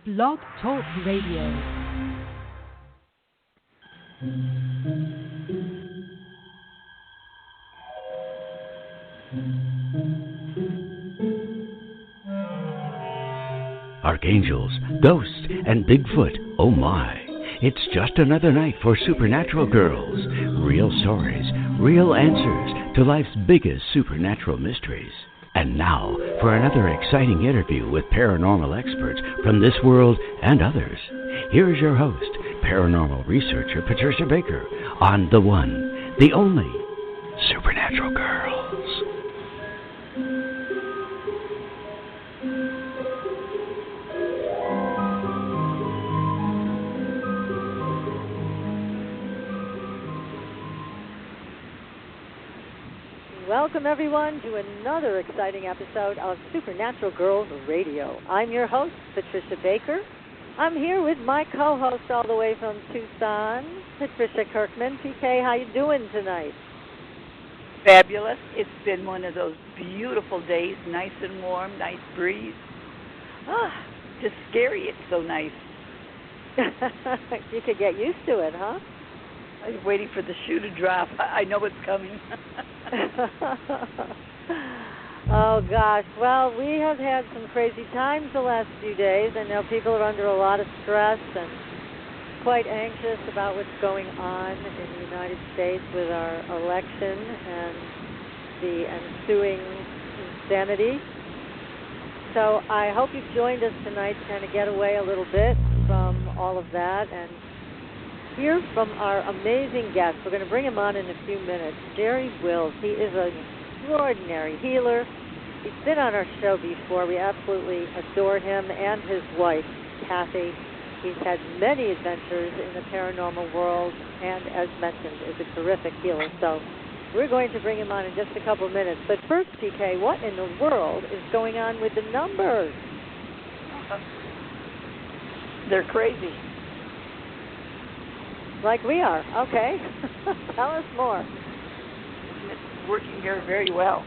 Blog Talk Radio. Archangels, ghosts, and Bigfoot, oh my. It's just another night for Supernatural Girls. Real stories, real answers to life's biggest supernatural mysteries. And now, for another exciting interview with paranormal experts from this world and others. Here's your host, paranormal researcher Patricia Baker, on the one, the only, Supernatural Girls. Welcome, everyone, to another exciting episode of Supernatural Girls Radio. I'm your host, Patricia Baker. I'm here with my co-host all the way from Tucson, Patricia Kirkman. PK, how you doing tonight? Fabulous. It's been one of those beautiful days, nice and warm, nice breeze. Just scary. It's so nice. You could get used to it, huh? I was waiting for the shoe to drop. I know it's coming. Oh, gosh. Well, we have had some crazy times the last few days. I know people are under a lot of stress and quite anxious about what's going on in the United States with our election and the ensuing insanity. So I hope you've joined us tonight to kind of get away a little bit from all of that and hear from our amazing guest. We're going to bring him on in a few minutes. Jerry Wills. He is an extraordinary healer. He's been on our show before. We absolutely adore him and his wife, Kathy. He's had many adventures in the paranormal world and, as mentioned, is a terrific healer. So we're going to bring him on in just a couple of minutes. But first, PK, what in the world is going on with the numbers? They're crazy. Like we are. Okay. Tell us more. It's working here very well.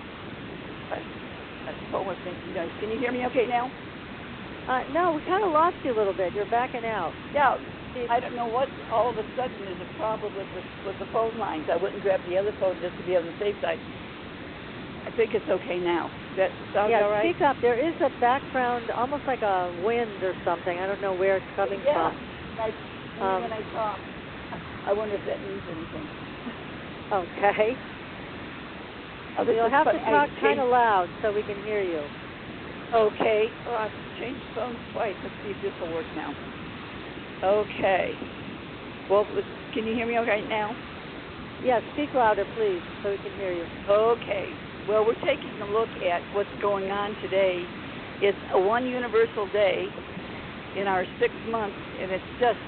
That's phone was thinking, guys. Can you hear me okay now? No, we kind of lost you a little bit. You're backing out. Yeah. I don't know what all of a sudden is a problem with the phone lines. I wouldn't grab the other phone just to be on the safe side. I think it's okay now. That sounds all right? Speak up. There is a background, almost like a wind or something. I don't know where it's coming from. When I talk. I wonder if that means anything. Okay. You'll have to talk kind of loud so we can hear you. Okay. Oh, I've changed phones twice. Let's see if this will work now. Okay. Well, can you hear me okay now? Yes, speak louder, please, so we can hear you. Okay. Well, we're taking a look at what's going on today. It's a one universal day in our 6 months, and it's just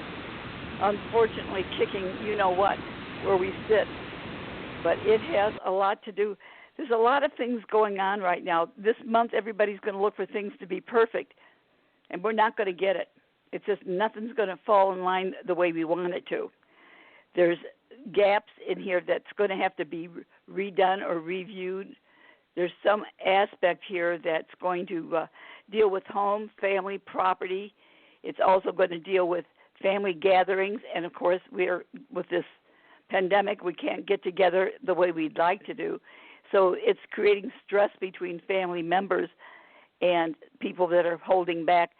unfortunately kicking you-know-what where we sit. But it has a lot to do. There's a lot of things going on right now. This month, everybody's going to look for things to be perfect, and we're not going to get it. It's just nothing's going to fall in line the way we want it to. There's gaps in here that's going to have to be redone or reviewed. There's some aspect here that's going to deal with home, family, property. It's also going to deal with family gatherings, and of course, with this pandemic, we can't get together the way we'd like to do. So it's creating stress between family members and people that are holding back.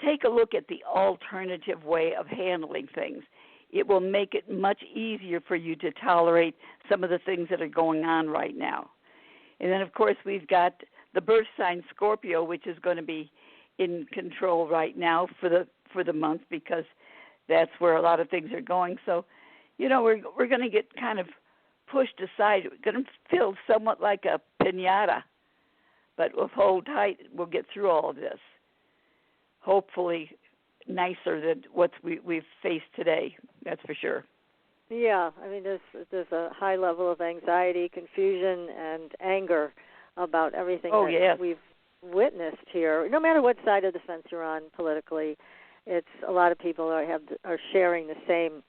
Take a look at the alternative way of handling things. It will make it much easier for you to tolerate some of the things that are going on right now. And then, of course, we've got the birth sign Scorpio, which is going to be in control right now for the month, because that's where a lot of things are going. So, we're going to get kind of pushed aside. We're going to feel somewhat like a piñata, but we'll hold tight. We'll get through all of this. Hopefully nicer than what we've faced today, that's for sure. Yeah, I mean, there's a high level of anxiety, confusion, and anger about everything we've witnessed here. No matter what side of the fence you're on politically, it's a lot of people are sharing the same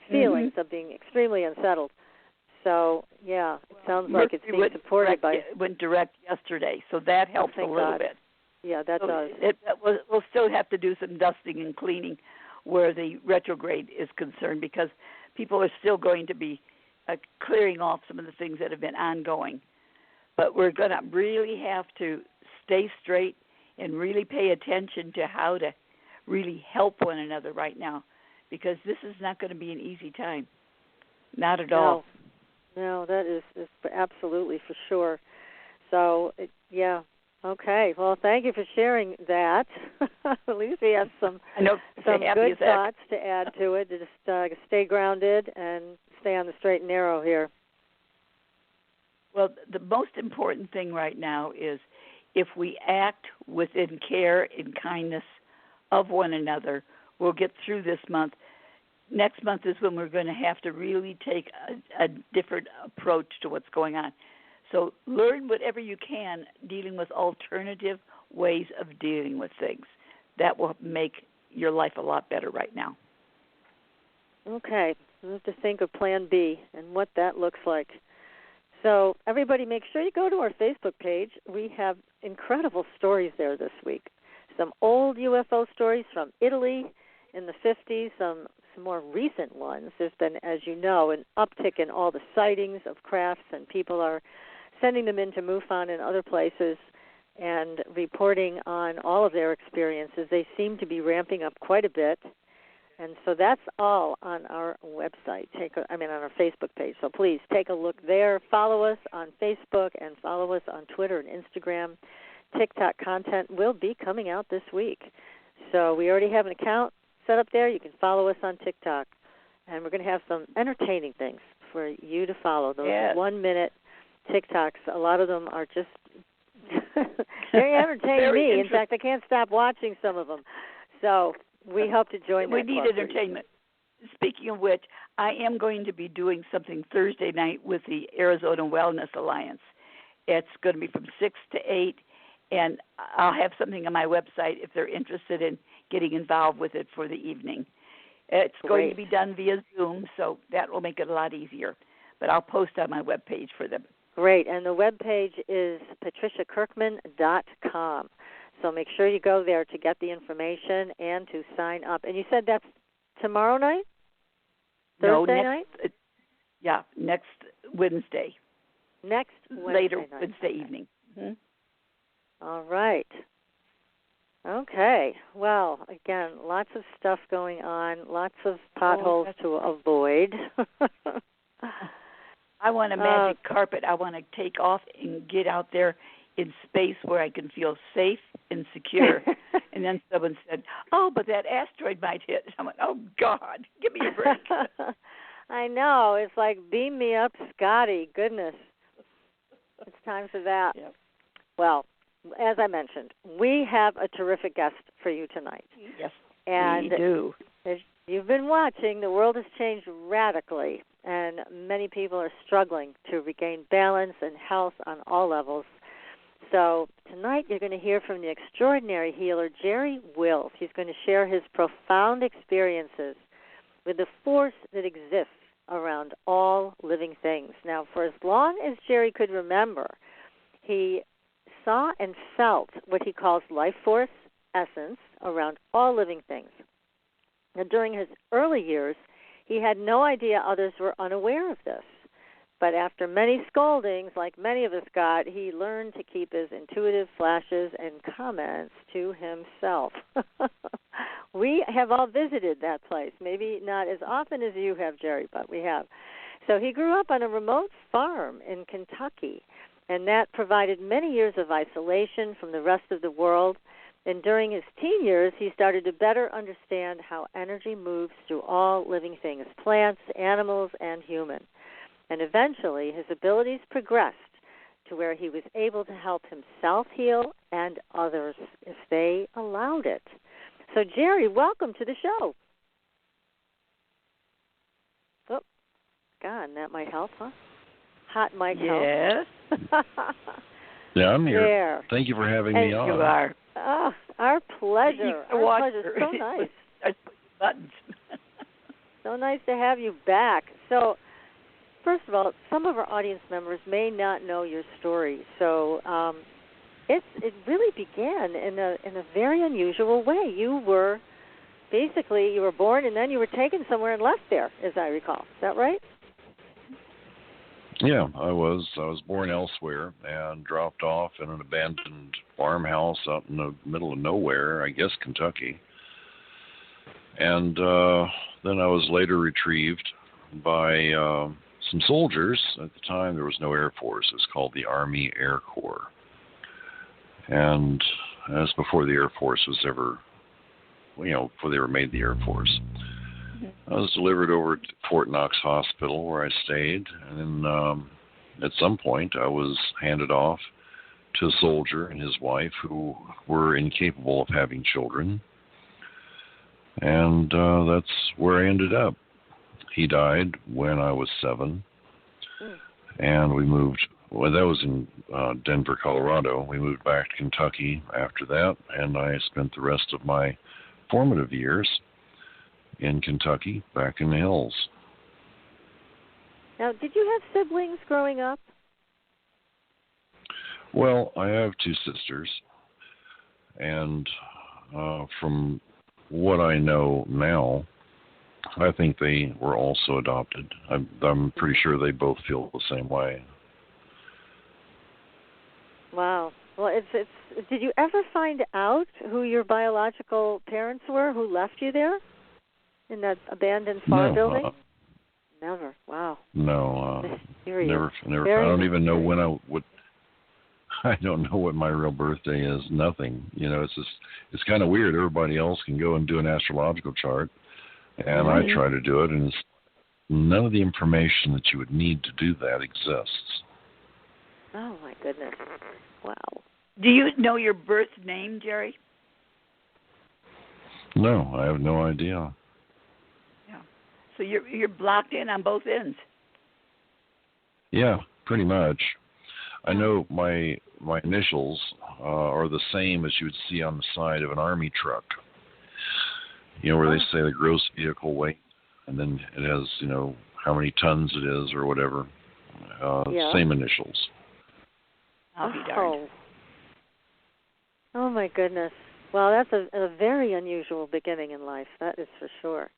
feelings of being extremely unsettled. So, yeah, it sounds like it's being supported by... It went direct yesterday, so that helps a little bit. Yeah, that So does. We'll still have to do some dusting and cleaning where the retrograde is concerned, because people are still going to be clearing off some of the things that have been ongoing. But we're going to really have to stay straight and really pay attention to how to really help one another right now, because this is not going to be an easy time. Not at all. No, that is absolutely for sure. So, yeah. Okay. Well, thank you for sharing that. At least we have some good thoughts to add to it, to just stay grounded and stay on the straight and narrow here. Well, the most important thing right now is if we act within care and kindness of one another, we'll get through this month. Next month is when we're going to have to really take a different approach to what's going on. So learn whatever you can dealing with alternative ways of dealing with things. That will make your life a lot better right now. Okay. We'll have to think of Plan B and what that looks like. So everybody, make sure you go to our Facebook page. We have incredible stories there this week. Some old UFO stories from Italy in the 50s, some more recent ones. There's been, as you know, an uptick in all the sightings of crafts, and people are sending them into MUFON and other places and reporting on all of their experiences. They seem to be ramping up quite a bit. And so that's all on our website, on our Facebook page. So please take a look there. Follow us on Facebook and follow us on Twitter and Instagram. TikTok content will be coming out this week. So we already have an account set up there. You can follow us on TikTok. And we're going to have some entertaining things for you to follow. Those 1-minute TikToks, a lot of them are just very entertaining me. In fact, I can't stop watching some of them. So we hope to join. We need entertainment. Speaking of which, I am going to be doing something Thursday night with the Arizona Wellness Alliance. It's going to be from 6 to 8, and I'll have something on my website if they're interested in getting involved with it for the evening. It's going to be done via Zoom, so that will make it a lot easier. But I'll post on my webpage for them. Great, and the webpage is patriciakirkman.com. So make sure you go there to get the information and to sign up. And you said that's tomorrow night? Thursday night? Next Wednesday. Next Wednesday Later night. Wednesday evening. Mm-hmm. All right. Okay. Well, again, lots of stuff going on, lots of potholes to avoid. I want a magic carpet. I want to take off and get out there in space where I can feel safe and secure. And then someone said, but that asteroid might hit. I went, oh, God, give me a break. I know. It's like, beam me up, Scotty. Goodness. It's time for that. Yep. Well, as I mentioned, we have a terrific guest for you tonight. Yes, and we do. As you've been watching, the world has changed radically, and many people are struggling to regain balance and health on all levels. So tonight you're going to hear from the extraordinary healer, Jerry Wills. He's going to share his profound experiences with the force that exists around all living things. Now, for as long as Jerry could remember, he saw and felt what he calls life force essence around all living things. Now, during his early years, he had no idea others were unaware of this. But after many scoldings, like many of us got, he learned to keep his intuitive flashes and comments to himself. We have all visited that place, maybe not as often as you have, Jerry, but we have. So he grew up on a remote farm in Kentucky, and that provided many years of isolation from the rest of the world. And during his teen years, he started to better understand how energy moves through all living things, plants, animals, and humans. And eventually, his abilities progressed to where he was able to help himself heal and others if they allowed it. So, Jerry, welcome to the show. Oh, God, that might help, huh? Hot mic help. Yes. Yeah, I'm here. There. Thank you for having me on. You are. Oh, our pleasure. Our pleasure. So nice. Buttons. So nice to have you back. So, first of all, some of our audience members may not know your story. So it really began in a very unusual way. You were born and then you were taken somewhere and left there, as I recall. Is that right? Yeah, I was born elsewhere and dropped off in an abandoned farmhouse out in the middle of nowhere, I guess Kentucky. And then I was later retrieved by some soldiers. At the time, there was no Air Force. It was called the Army Air Corps. And that's before the Air Force was ever, before they were made the Air Force. I was delivered over to Fort Knox Hospital where I stayed. And then at some point, I was handed off to a soldier and his wife who were incapable of having children. And that's where I ended up. He died when I was 7. And we moved. Well, that was in Denver, Colorado. We moved back to Kentucky after that, and I spent the rest of my formative years in Kentucky, back in the hills. Now, did you have siblings growing up? Well, I have 2 sisters, and from what I know now, I think they were also adopted. I'm pretty sure they both feel the same way. Wow. Well, it's. Did you ever find out who your biological parents were who left you there in that abandoned farm building? Never. Wow. No. Mysterious. Never. I don't even know when I would. I don't know what my real birthday is. Nothing. It's kind of weird. Everybody else can go and do an astrological chart, and I try to do it, and none of the information that you would need to do that exists. Oh, my goodness. Wow. Do you know your birth name, Jerry? No, I have no idea. Yeah. So you're blocked in on both ends. Yeah, pretty much. I know my initials are the same as you would see on the side of an army truck. Where they say the gross vehicle weight, and then it has, how many tons it is or whatever. Same initials. I'll be darned. Oh, my goodness. Well, that's a very unusual beginning in life, that is for sure.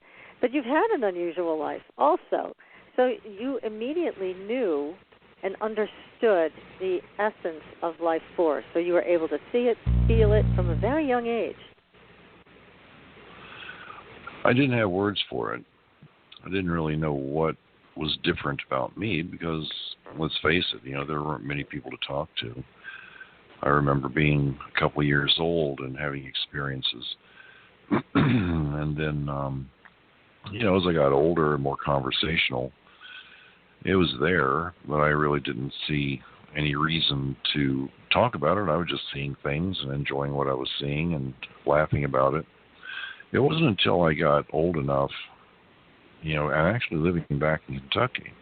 But you've had an unusual life also. So you immediately knew and understood the essence of life force. So you were able to see it, feel it from a very young age. I didn't have words for it. I didn't really know what was different about me because, let's face it, there weren't many people to talk to. I remember being a couple of years old and having experiences. And then, as I got older and more conversational, it was there, but I really didn't see any reason to talk about it. I was just seeing things and enjoying what I was seeing and laughing about it. It wasn't until I got old enough, and actually living back in Kentucky,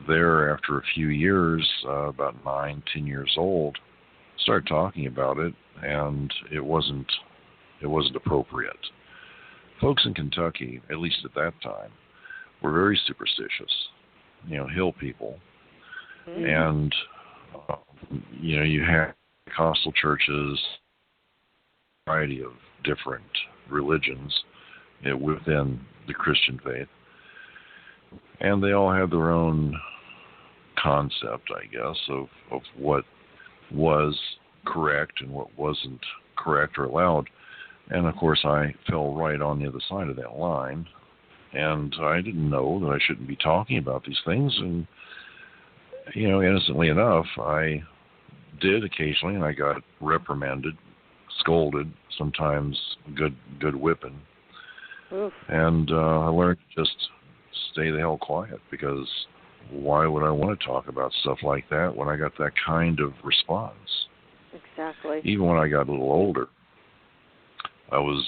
there after a few years, about 9, 10 years old, started talking about it, and it wasn't appropriate. Folks in Kentucky, at least at that time, were very superstitious, hill people. And, you had Pentecostal churches, a variety of different religions within the Christian faith. And they all had their own concept, I guess, of what was correct and what wasn't correct or allowed. And, of course, I fell right on the other side of that line. And I didn't know that I shouldn't be talking about these things. And, innocently enough, I did occasionally, and I got reprimanded, scolded, sometimes good whipping. Oof. And I learned to just stay the hell quiet, because why would I want to talk about stuff like that when I got that kind of response? Exactly. Even when I got a little older, I was,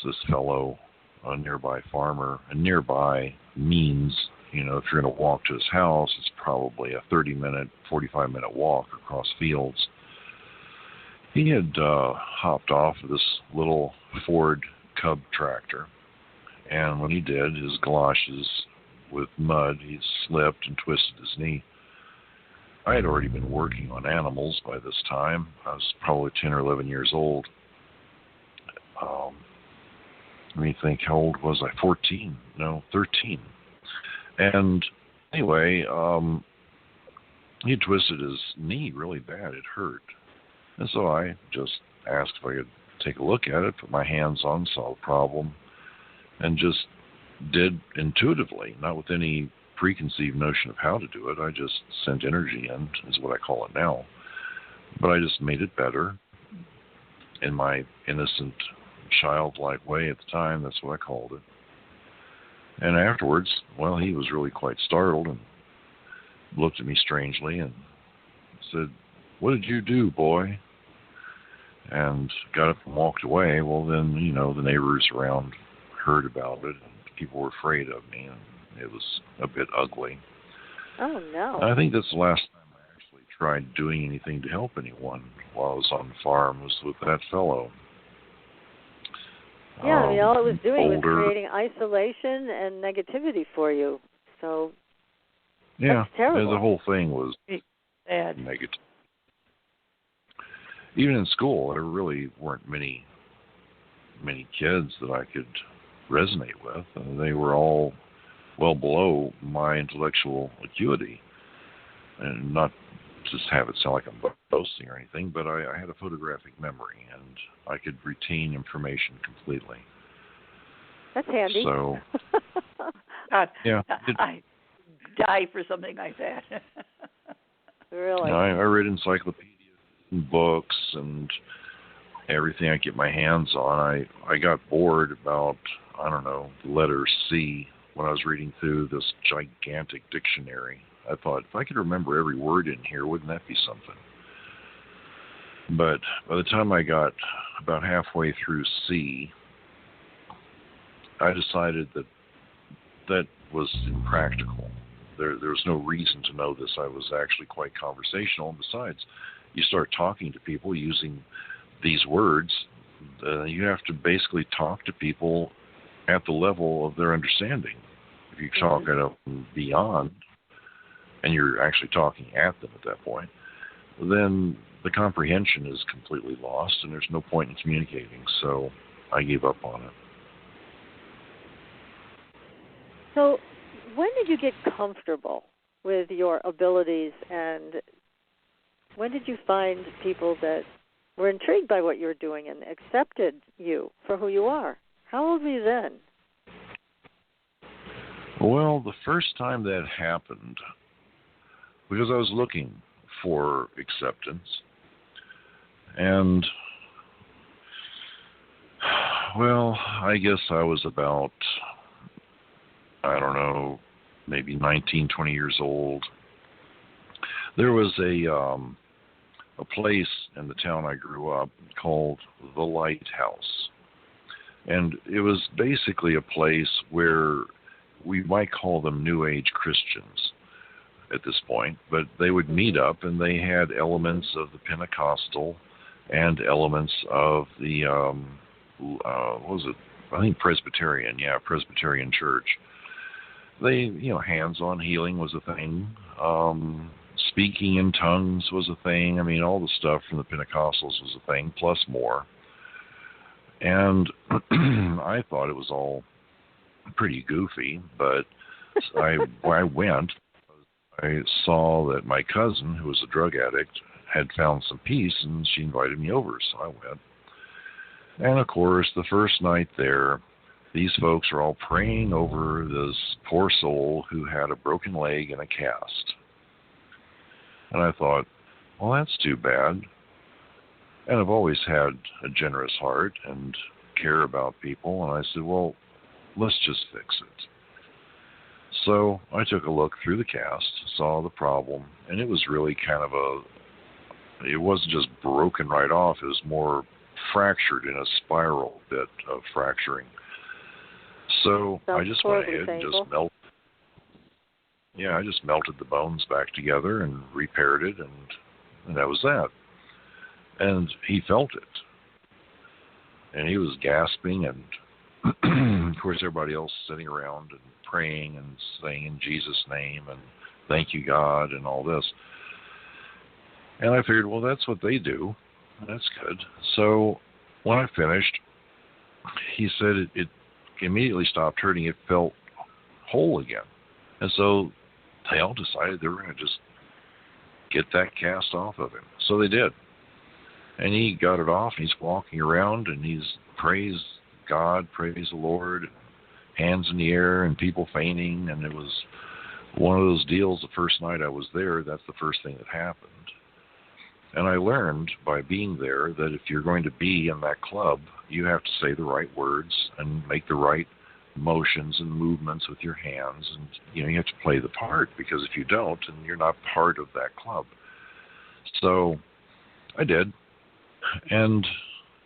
this fellow, a nearby farmer, and nearby means, if you're going to walk to his house, it's probably a 30-minute, 45-minute walk across fields. He had hopped off of this little Ford Cub tractor, and when he did, his galoshes with mud, he slipped and twisted his knee. I had already been working on animals by this time. I was probably 10 or 11 years old. Let me think, how old was I? 14? No, 13. And anyway, he had twisted his knee really bad. It hurt. And so I just asked if I could take a look at it, put my hands on, saw the problem, and just did intuitively, not with any preconceived notion of how to do it. I just sent energy in, is what I call it now. But I just made it better in my innocent, childlike way at the time. That's what I called it. And afterwards, well, he was really quite startled and looked at me strangely and said, "What did you do, boy?" And got up and walked away. Well, then, the neighbors around heard about it, and people were afraid of me, and it was a bit ugly. Oh, no. I think that's the last time I actually tried doing anything to help anyone while I was on the farm, was with that fellow. Yeah, all it was doing was older. creating isolation and negativity for you. So Yeah, that's terrible. the whole thing was Sad. negative. Even in school, there really weren't many kids that I could resonate with. They were all well below my intellectual acuity. And not just have it sound like I'm boasting or anything, but I had a photographic memory, and I could retain information completely. That's handy. So, God, yeah. I die for something like that. Really? I read encyclopedias and books and everything I get my hands on. I got bored about, the letter C when I was reading through this gigantic dictionary. I thought, if I could remember every word in here, wouldn't that be something? But by the time I got about halfway through C, I decided that was impractical. There was no reason to know this. I was actually quite conversational. And besides, you start talking to people using these words. You have to basically talk to people at the level of their understanding. If you talk at a beyond, and you're actually talking at them at that point, then the comprehension is completely lost, and there's no point in communicating. So I gave up on it. So when did you get comfortable with your abilities, and when did you find people that were intrigued by what you were doing and accepted you for who you are? How old were you then? Well, the first time that happened, because I was looking for acceptance, and, well, I guess I was about, maybe 19, 20 years old. There was a place in the town I grew up called the Lighthouse. And it was basically a place where we might call them New Age Christians at this point, but they would meet up, and they had elements of the Pentecostal and elements of the, what was it? I think Presbyterian. Yeah, Presbyterian church. They, hands-on healing was a thing. Speaking in tongues was a thing. All the stuff from the Pentecostals was a thing, plus more. And I thought it was all pretty goofy, but I went. I saw that my cousin, who was a drug addict, had found some peace, and she invited me over, so I went. And, of course, the first night there, these folks are all praying over this poor soul who had a broken leg and a cast. And I thought, well, that's too bad. And I've always had a generous heart and care about people, and I said, well, let's just fix it. So I took a look through the cast, saw the problem, and it was really kind of it wasn't just broken right off, it was more fractured in a spiral bit of fracturing. So I just went ahead and just melted. Yeah, I just melted the bones back together and repaired it, and that was that. And he felt it. And he was gasping, and of course everybody else sitting around and praying and saying in Jesus' name and thank you, God, and all this. And I figured, well, that's what they do. That's good. So when I finished, he said it immediately stopped hurting. It felt whole again. And so they all decided they were going to just get that cast off of him. So they did. And he got it off, and he's walking around, and he's praised God, praise the Lord, hands in the air, and people fainting. And it was one of those deals. The first night I was there, that's the first thing that happened. And I learned by being there that if you're going to be in that club, you have to say the right words and make the right motions and movements with your hands. And, you have to play the part, because if you don't, then you're not part of that club. So I did. And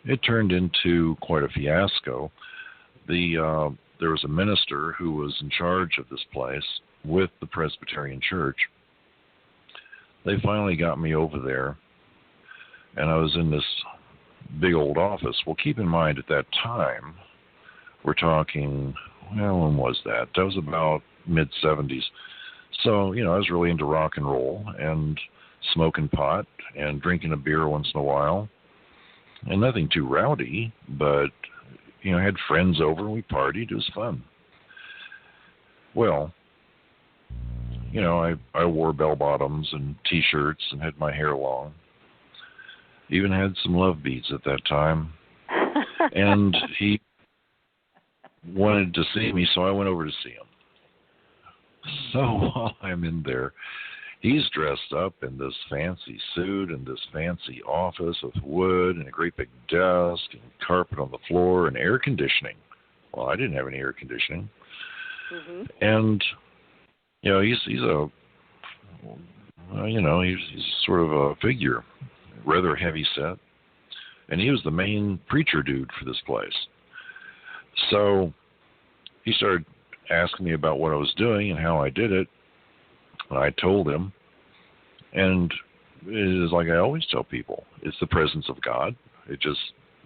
it turned into quite a fiasco. There was a minister who was in charge of this place with the Presbyterian Church. They finally got me over there, and I was in this big old office. Well, keep in mind, at that time, we're talking, well, when was that? That was about mid-'70s. So, I was really into rock and roll and smoking pot and drinking a beer once in a while. And nothing too rowdy, but, I had friends over and we partied. It was fun. Well, I wore bell-bottoms and T-shirts and had my hair long. Even had some love beads at that time. And he wanted to see me, so I went over to see him. So while I'm in there, he's dressed up in this fancy suit and this fancy office with wood and a great big desk and carpet on the floor and air conditioning. Well, I didn't have any air conditioning. Mm-hmm. And, he's sort of a figure, rather heavy set. And he was the main preacher dude for this place. So he started asking me about what I was doing and how I did it. And I told him, and it is like I always tell people, it's the presence of God. It just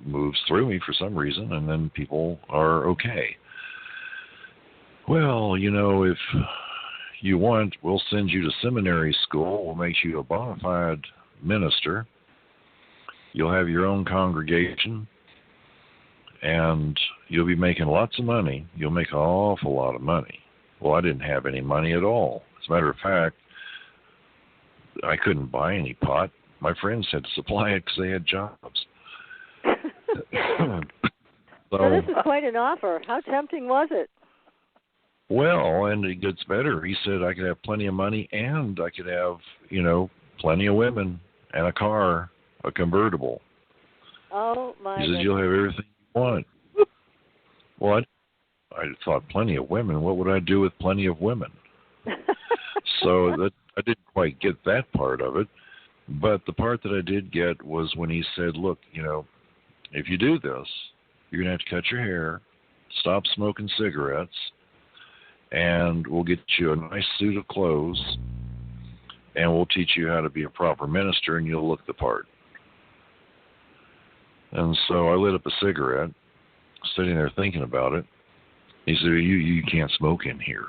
moves through me for some reason, and then people are okay. Well, if you want, we'll send you to seminary school. We'll make you a bona fide minister. You'll have your own congregation, and you'll be making lots of money. You'll make an awful lot of money. Well, I didn't have any money at all. As a matter of fact, I couldn't buy any pot. My friends had to supply it because they had jobs. So this is quite an offer. How tempting was it? Well, and it gets better. He said I could have plenty of money, and I could have, plenty of women and a car, a convertible. Oh, my He says, you'll have everything you want. Well, I thought, plenty of women? What would I do with plenty of women? So that I didn't quite get that part of it. But the part that I did get was when he said, look, if you do this, you're going to have to cut your hair, stop smoking cigarettes, and we'll get you a nice suit of clothes, and we'll teach you how to be a proper minister, and you'll look the part. And so I lit up a cigarette, sitting there thinking about it. He said, you can't smoke in here.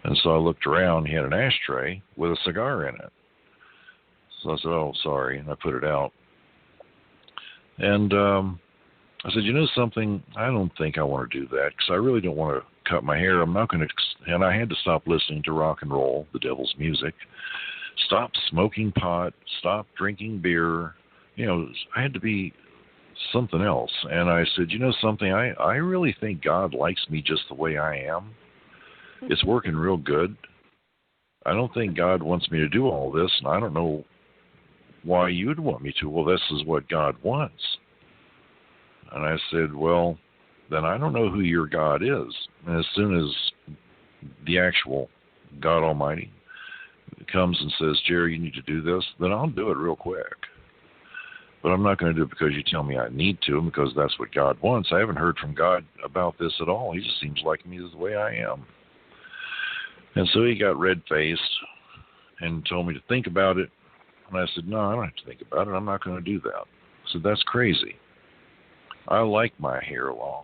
And so I looked around. He had an ashtray with a cigar in it. So I said, oh, sorry, and I put it out. And I said, something? I don't think I want to do that because I really don't want to cut my hair. I'm not going to, and I had to stop listening to rock and roll, the devil's music, stop smoking pot, stop drinking beer. I had to be something else. And I said, something? I really think God likes me just the way I am. It's working real good. I don't think God wants me to do all this, and I don't know why you'd want me to. Well, this is what God wants. And I said, well, then I don't know who your God is. And as soon as the actual God Almighty comes and says, Jerry, you need to do this, then I'll do it real quick. But I'm not going to do it because you tell me I need to, because that's what God wants. I haven't heard from God about this at all. He just seems like me the way I am. And so he got red-faced and told me to think about it. And I said, no, I don't have to think about it. I'm not going to do that. I said, that's crazy. I like my hair long.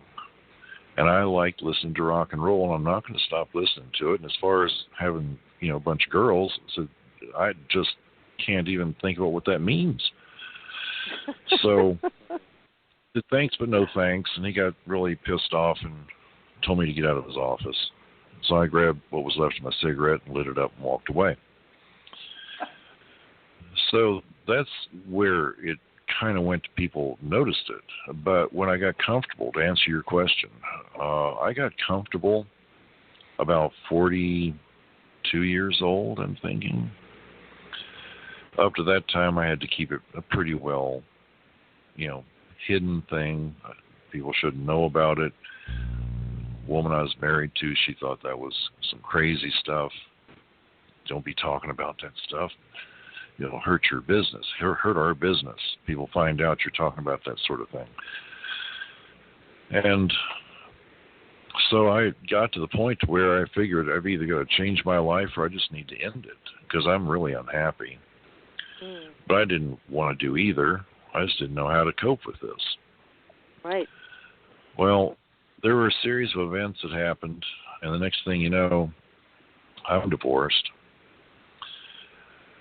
And I like listening to rock and roll, and I'm not going to stop listening to it. And as far as having, a bunch of girls, I said, I just can't even think about what that means. So, said thanks but no thanks, and he got really pissed off and told me to get out of his office. So I grabbed what was left of my cigarette and lit it up and walked away. So that's where it kind of went to people noticed it. But when I got comfortable, to answer your question, I got comfortable about 42 years old, I'm thinking. Up to that time, I had to keep it a pretty well, hidden thing. People shouldn't know about it. The woman I was married to, she thought that was some crazy stuff. Don't be talking about that stuff. It'll hurt your business, hurt our business. People find out you're talking about that sort of thing. And so I got to the point where I figured I've either got to change my life or I just need to end it because I'm really unhappy. But I didn't want to do either. I just didn't know how to cope with this. Right. Well, there were a series of events that happened, and the next thing you know, I'm divorced.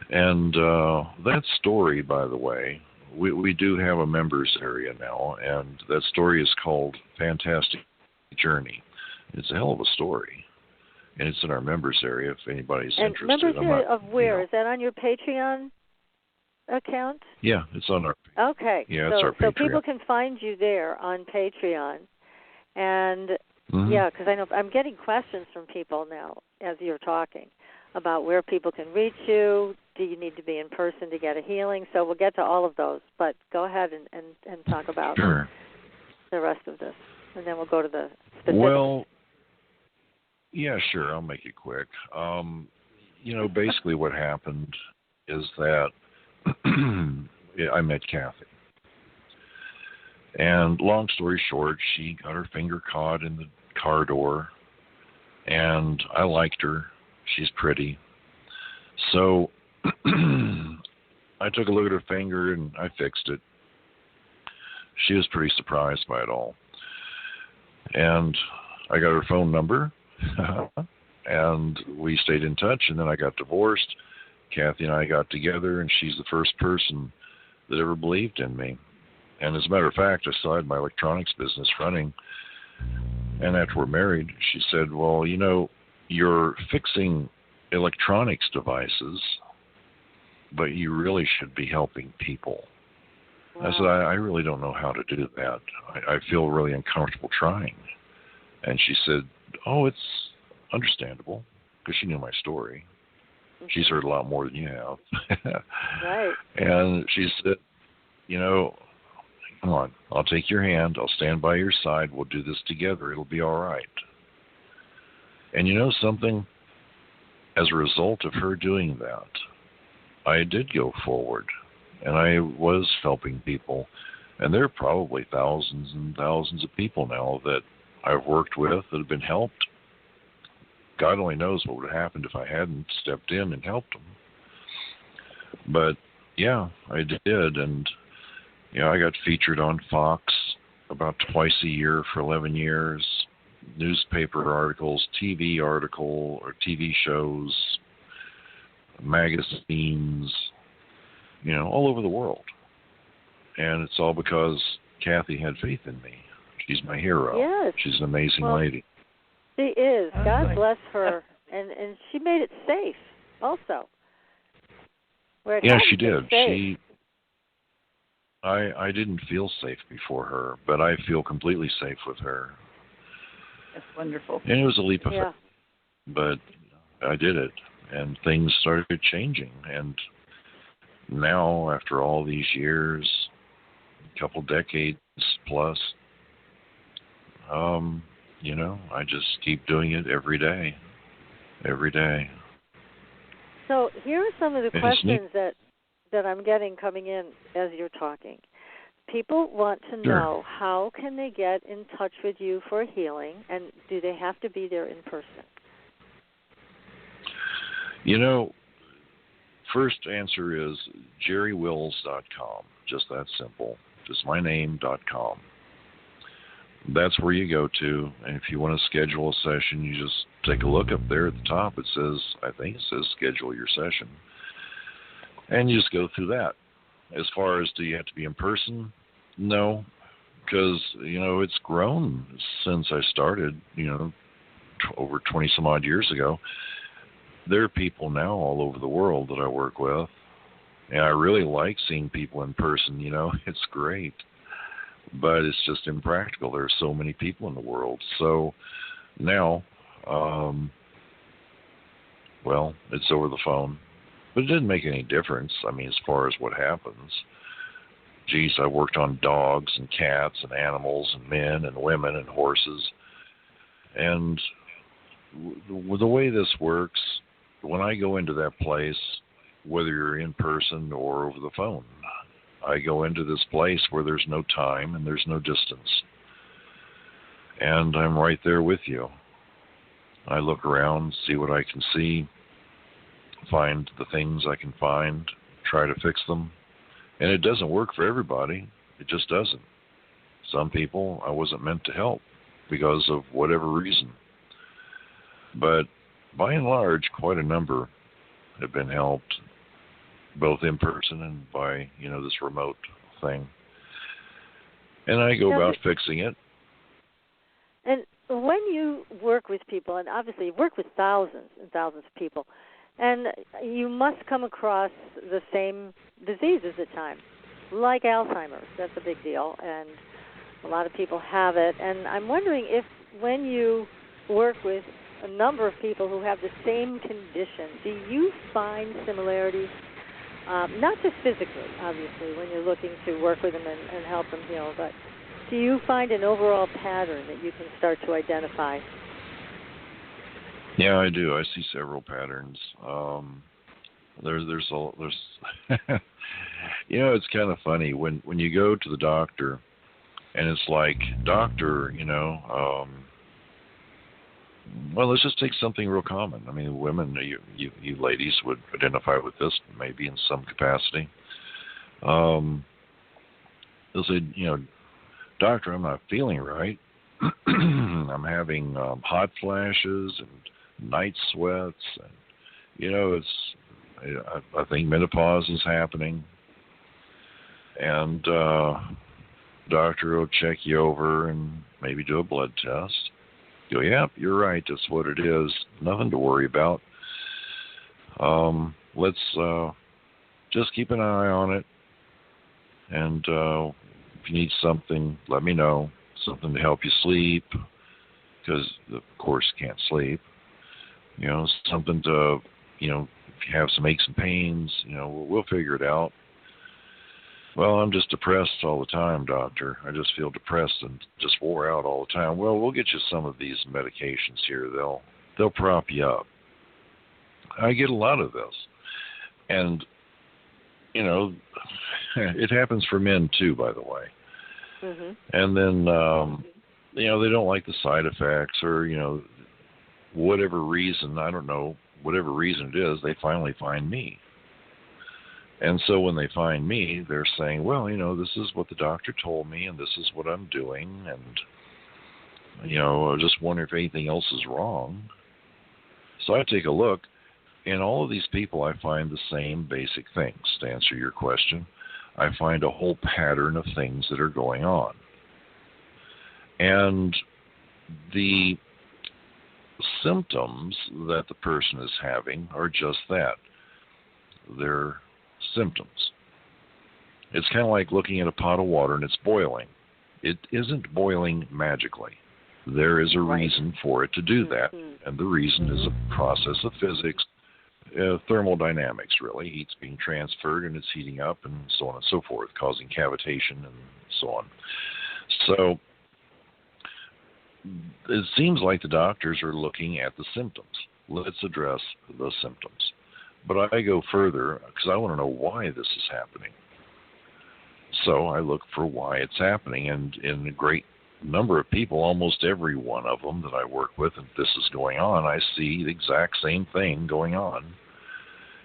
And that story, by the way, we do have a members area now, and that story is called Fantastic Journey. It's a hell of a story, and it's in our members area if anybody's interested. And members area of where? Is that on your Patreon account? Yeah, it's on our. Okay. Yeah, it's our Patreon. So people can find you there on Patreon, and yeah, because I know I'm getting questions from people now as you're talking about where people can reach you. Do you need to be in person to get a healing? So we'll get to all of those, but go ahead and talk about the rest of this, and then we'll go to the specifics. Well, yeah, sure. I'll make it quick. Basically what happened is that I met Kathy. And long story short, she got her finger caught in the car door, and I liked her. She's pretty. So I took a look at her finger, and I fixed it. She was pretty surprised by it all. And I got her phone number, and we stayed in touch, and then I got divorced. Kathy and I got together, and she's the first person that ever believed in me. And as a matter of fact, I still had my electronics business running. And after we're married, she said, well, you're fixing electronics devices, but you really should be helping people. Wow. I said, I really don't know how to do that. I feel really uncomfortable trying. And she said, oh, it's understandable, because she knew my story. She's heard a lot more than you have. Right. And she said, come on, I'll take your hand. I'll stand by your side. We'll do this together. It'll be all right. And you know something? As a result of her doing that, I did go forward, and I was helping people. And there are probably thousands and thousands of people now that I've worked with that have been helped. God only knows what would have happened if I hadn't stepped in and helped them. But, yeah, I did. And, I got featured on Fox about twice a year for 11 years. Newspaper articles, TV shows, magazines, all over the world. And it's all because Kathy had faith in me. She's my hero. Yes. She's an amazing lady. She is. God bless her. And she made it safe also. Yeah, she did. I didn't feel safe before her, but I feel completely safe with her. That's wonderful. And it was a leap of faith. But I did it, and things started changing. And now, after all these years, a couple decades plus, I just keep doing it every day. Every day. So here are some of the questions that I'm getting coming in as you're talking. People want to know how can they get in touch with you for healing, and do they have to be there in person? First answer is jerrywills.com. Just that simple. Just my name.com. That's where you go to, and if you want to schedule a session, you just take a look up there at the top. I think it says schedule your session. And you just go through that. As far as do you have to be in person? No, because, it's grown since I started, over 20 some odd years ago. There are people now all over the world that I work with, and I really like seeing people in person, it's great, but it's just impractical. There are so many people in the world. So now, it's over the phone, but it didn't make any difference. I mean, as far as what happens, geez, I worked on dogs and cats and animals and men and women and horses, and the way this works, when I go into that place, whether you're in person or over the phone, I go into this place where there's no time and there's no distance. And I'm right there with you. I look around, see what I can see, find the things I can find, try to fix them. And it doesn't work for everybody. It just doesn't. Some people I wasn't meant to help because of whatever reason. But by and large, quite a number have been helped, both in person and by, this remote thing. And I go about fixing it. And when you work with people, and obviously you work with thousands and thousands of people, and you must come across the same diseases at times, like Alzheimer's. That's a big deal, and a lot of people have it. And I'm wondering if when you work with a number of people who have the same condition, do you find similarities, not just physically, obviously, when you're looking to work with them and help them heal, but do you find an overall pattern that you can start to identify? Yeah, I do. I see several patterns. There's it's kind of funny when you go to the doctor, and it's like, doctor, well, let's just take something real common. I mean, women, you ladies would identify with this maybe in some capacity. They'll say, doctor, I'm not feeling right. I'm having hot flashes and night sweats, and I think menopause is happening, and doctor will check you over and maybe do a blood test. Go, yep, you're right, that's what it is. Nothing to worry about. Let's just keep an eye on it, and if you need something, let me know. Something to help you sleep, because of course you can't sleep. Something to, if you have some aches and pains, we'll figure it out. Well, I'm just depressed all the time, doctor. I just feel depressed and just wore out all the time. Well, we'll get you some of these medications here. They'll prop you up. I get a lot of this. And, it happens for men too, by the way. Mm-hmm. And then, they don't like the side effects or, whatever reason, I don't know, whatever reason it is, they finally find me. And so when they find me, they're saying, well, this is what the doctor told me, and this is what I'm doing, and, I just wonder if anything else is wrong. So I take a look, and all of these people, I find the same basic things. To answer your question, I find a whole pattern of things that are going on. And the symptoms that the person is having are just that. They're symptoms. It's kind of like looking at a pot of water and it's boiling. It isn't boiling magically. There is a reason for it to do that, and the reason is a process of physics, thermodynamics, really. Heat's being transferred and it's heating up and so on and so forth, causing cavitation and so on. So it seems like the doctors are looking at the symptoms. Let's address the symptoms. But I go further because I want to know why this is happening. So I look for why it's happening, and in a great number of people, almost every one of them that I work with, and this is going on, I see the exact same thing going on.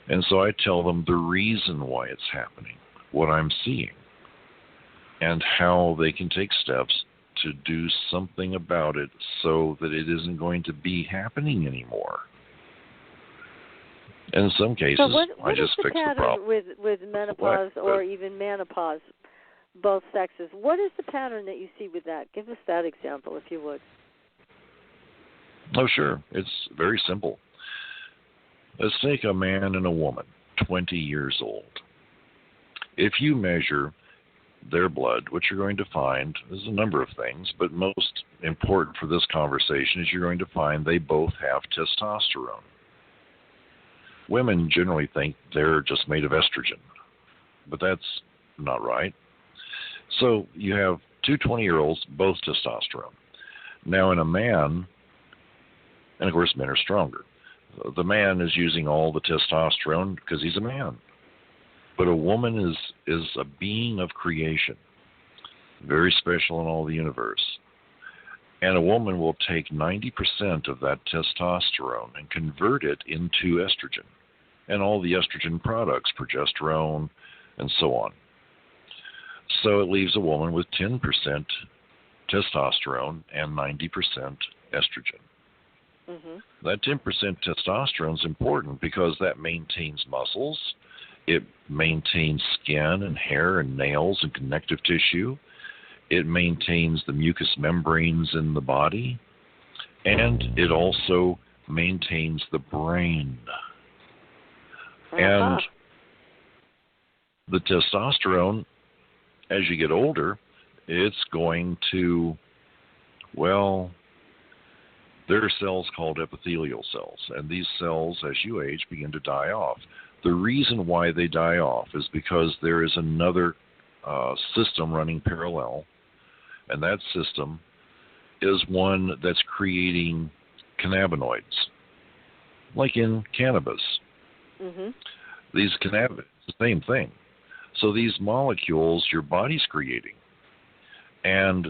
And so I tell them the reason why it's happening, what I'm seeing, and how they can take steps to do something about it so that it isn't going to be happening anymore. And in some cases, So what I is just the fix the pattern problem. with menopause or even menopause, both sexes? What is the pattern that you see with that? Give us that example, if you would. Oh, sure. It's very simple. Let's take a man and a woman, 20 years old. If you measure their blood, what you're going to find is a number of things, but most important for this conversation is you're going to find they both have testosterone. Women generally think they're just made of estrogen, but that's not right. So you have two 20-year-olds, both testosterone. Now in a man, and of course men are stronger, the man is using all the testosterone because he's a man. But a woman is a being of creation, very special in all the universe. And a woman will take 90% of that testosterone and convert it into estrogen and all the estrogen products, progesterone, and so on. So it leaves a woman with 10% testosterone and 90% estrogen. Mm-hmm. That 10% testosterone is important because that maintains muscles. It maintains skin and hair and nails and connective tissue. It maintains the mucous membranes in the body. And it also maintains the brain. And the testosterone, as you get older, it's going to, well, there are cells called epithelial cells. And these cells, as you age, begin to die off. The reason why they die off is because there is another system running parallel, and that system is one that's creating cannabinoids, like in cannabis. Mm-hmm. These cannabinoids, the same thing. So these molecules your body's creating, and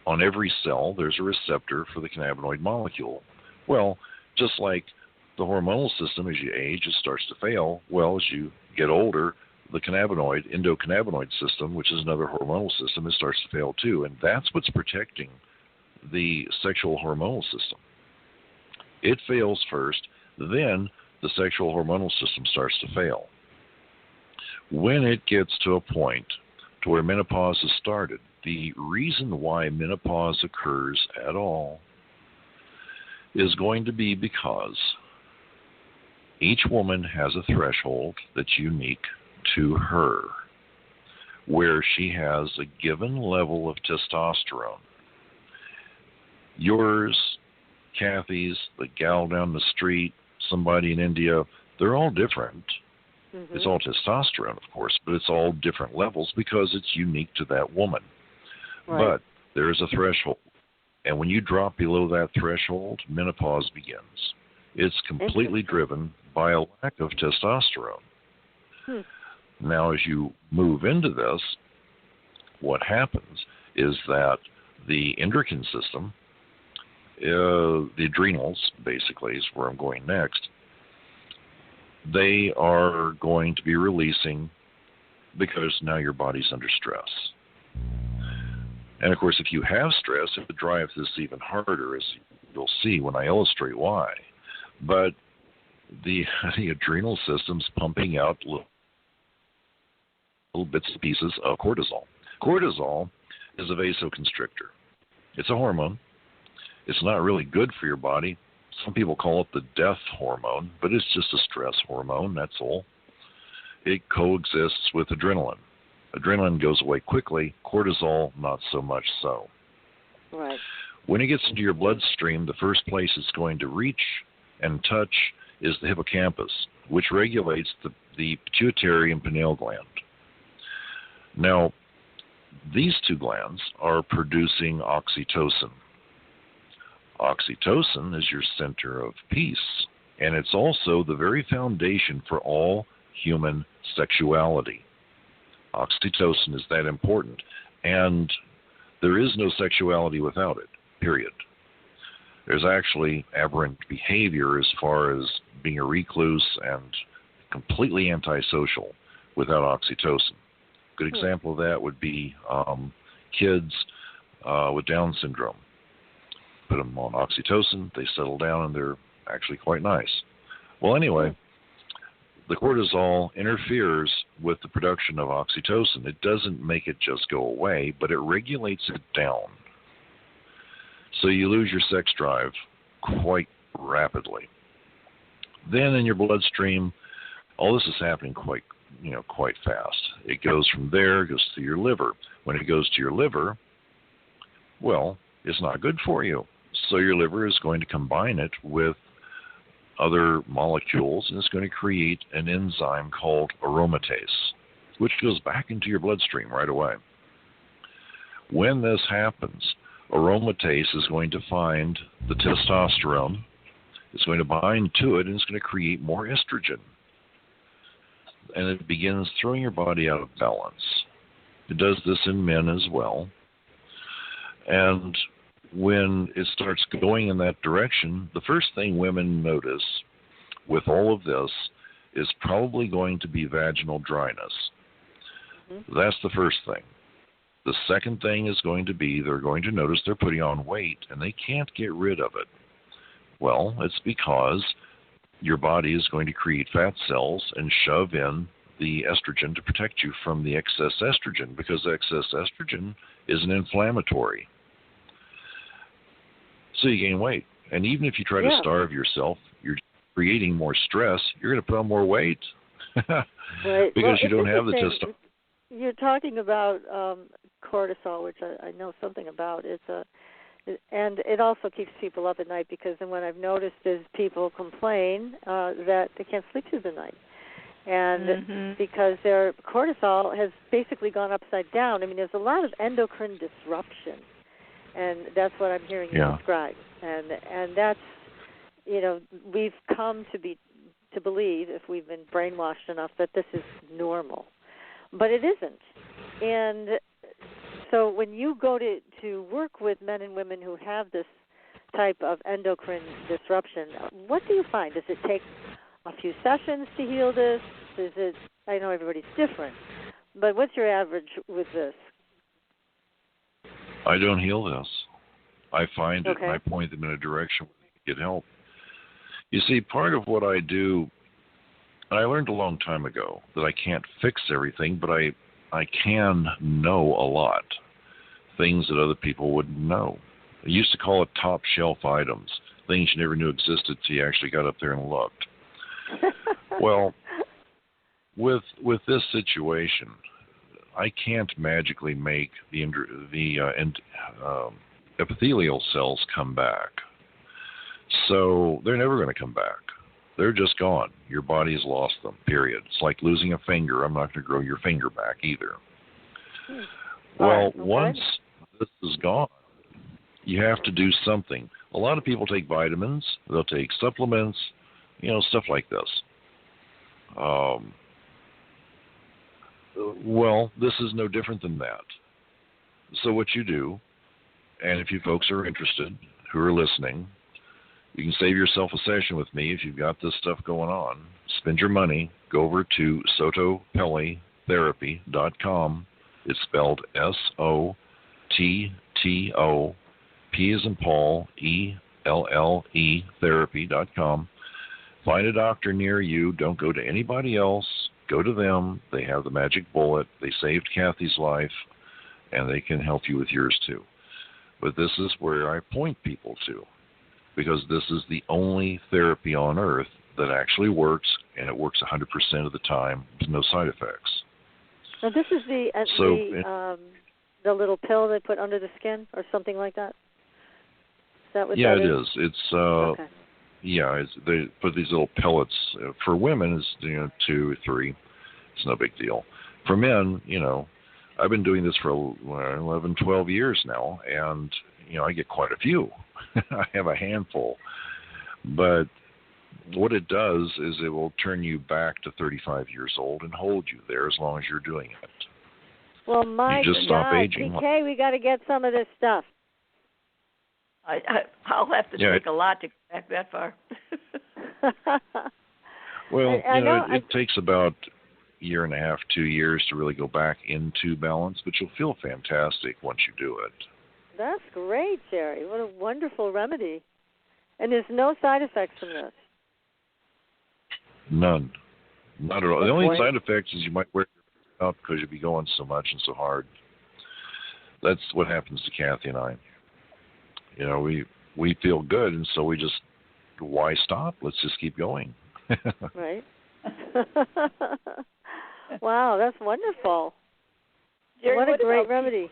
on every cell there's a receptor for the cannabinoid molecule. Well, just like the hormonal system, as you age, it starts to fail. Well, as you get older, the endocannabinoid system, which is another hormonal system, it starts to fail too. And that's what's protecting the sexual hormonal system. It fails first, then the sexual hormonal system starts to fail. When it gets to a point to where menopause has started, the reason why menopause occurs at all is going to be because each woman has a threshold that's unique to her, where she has a given level of testosterone. Yours, Kathy's, the gal down the street, somebody in India, they're all different. Mm-hmm. It's all testosterone, of course, but it's all different levels because it's unique to that woman. Right. But there is a threshold. And when you drop below that threshold, menopause begins. It's completely driven by a lack of testosterone. Now, as you move into this, what happens is that the endocrine system, the adrenals, basically, is where I'm going next, they are going to be releasing because now your body's under stress. And, of course, if you have stress, it would drive this even harder, as you'll see when I illustrate why. But the adrenal system's pumping out little bits and pieces of cortisol. Cortisol is a vasoconstrictor. It's a hormone. It's not really good for your body. Some people call it the death hormone, but it's just a stress hormone, that's all. It coexists with adrenaline. Adrenaline goes away quickly, cortisol not so much so. Right. When it gets into your bloodstream, the first place it's going to reach and touch is the hippocampus, which regulates the pituitary and pineal gland. Now, these two glands are producing oxytocin. Oxytocin is your center of peace, and it's also the very foundation for all human sexuality. Oxytocin is that important, and there is no sexuality without it, period. There's actually aberrant behavior as far as being a recluse and completely antisocial without oxytocin. A good example of that would be kids with Down syndrome. Put them on oxytocin, they settle down, and they're actually quite nice. Well, anyway, the cortisol interferes with the production of oxytocin. It doesn't make it just go away, but it regulates it down. So you lose your sex drive quite rapidly. Then in your bloodstream, all this is happening quite fast. It goes from there, it goes to your liver. When it goes to your liver, well, it's not good for you. So your liver is going to combine it with other molecules, and it's going to create an enzyme called aromatase, which goes back into your bloodstream right away. When this happens, aromatase is going to find the testosterone, it's going to bind to it, and it's going to create more estrogen. And it begins throwing your body out of balance. It does this in men as well. And when it starts going in that direction, the first thing women notice with all of this is probably going to be vaginal dryness. Mm-hmm. That's the first thing. The second thing is going to be they're going to notice they're putting on weight and they can't get rid of it. Well, it's because your body is going to create fat cells and shove in the estrogen to protect you from the excess estrogen, because excess estrogen is an inflammatory. So you gain weight. And even if you try to starve yourself, you're creating more stress, you're going to put on more weight right. because you don't have the testosterone. You're talking about cortisol, which I know something about. And it also keeps people up at night, because then what I've noticed is people complain that they can't sleep through the night. And because their cortisol has basically gone upside down. I mean, there's a lot of endocrine disruption. And that's what I'm hearing you describe. And that's, we've come to believe, if we've been brainwashed enough, that this is normal. But it isn't. And so when you go to work with men and women who have this type of endocrine disruption, what do you find? Does it take a few sessions to heal this? I know everybody's different, but what's your average with this? I don't heal this. I find it and I point them in a direction where they can get help. You see, part of what I do, and I learned a long time ago that I can't fix everything, but I can know a lot, things that other people wouldn't know. I used to call it top shelf items, things you never knew existed till you actually got up there and looked. Well, with this situation, I can't magically make the epithelial cells come back. So they're never going to come back. They're just gone. Your body's lost them, period. It's like losing a finger. I'm not going to grow your finger back either. Well, once this is gone, you have to do something. A lot of people take vitamins. They'll take supplements, stuff like this. Well, this is no different than that. So what you do, and if you folks are interested, who are listening, you can save yourself a session with me if you've got this stuff going on. Spend your money. Go over to sotopellitherapy.com. It's spelled SOTTO, P as in Paul, ELLE, therapy.com. Find a doctor near you. Don't go to anybody else. Go to them. They have the magic bullet. They saved Kathy's life, and they can help you with yours too. But this is where I point people to, because this is the only therapy on earth that actually works, and it works 100% of the time with no side effects. Now, this is the little pill they put under the skin, or something like that? Is that what that is? Yeah, it is. It's they put these little pellets. For women, it's 2 or 3. It's no big deal. For men, I've been doing this for 11, 12 years now, and I get quite a few. I have a handful. But what it does is it will turn you back to 35 years old and hold you there as long as you're doing it. Well, my you just stop aging. PK, we got to get some of this stuff. I'll have to take a lot to get back that far. Well, it takes about a year and a half, 2 years to really go back into balance, but you'll feel fantastic once you do it. That's great, Jerry. What a wonderful remedy. And there's no side effects from this. None. Not at all. The only side effect is you might wear your out because you'll be going so much and so hard. That's what happens to Kathy and I. You know, we feel good, and so we just, why stop? Let's just keep going. Right. Wow, that's wonderful. Jerry, what a great remedy.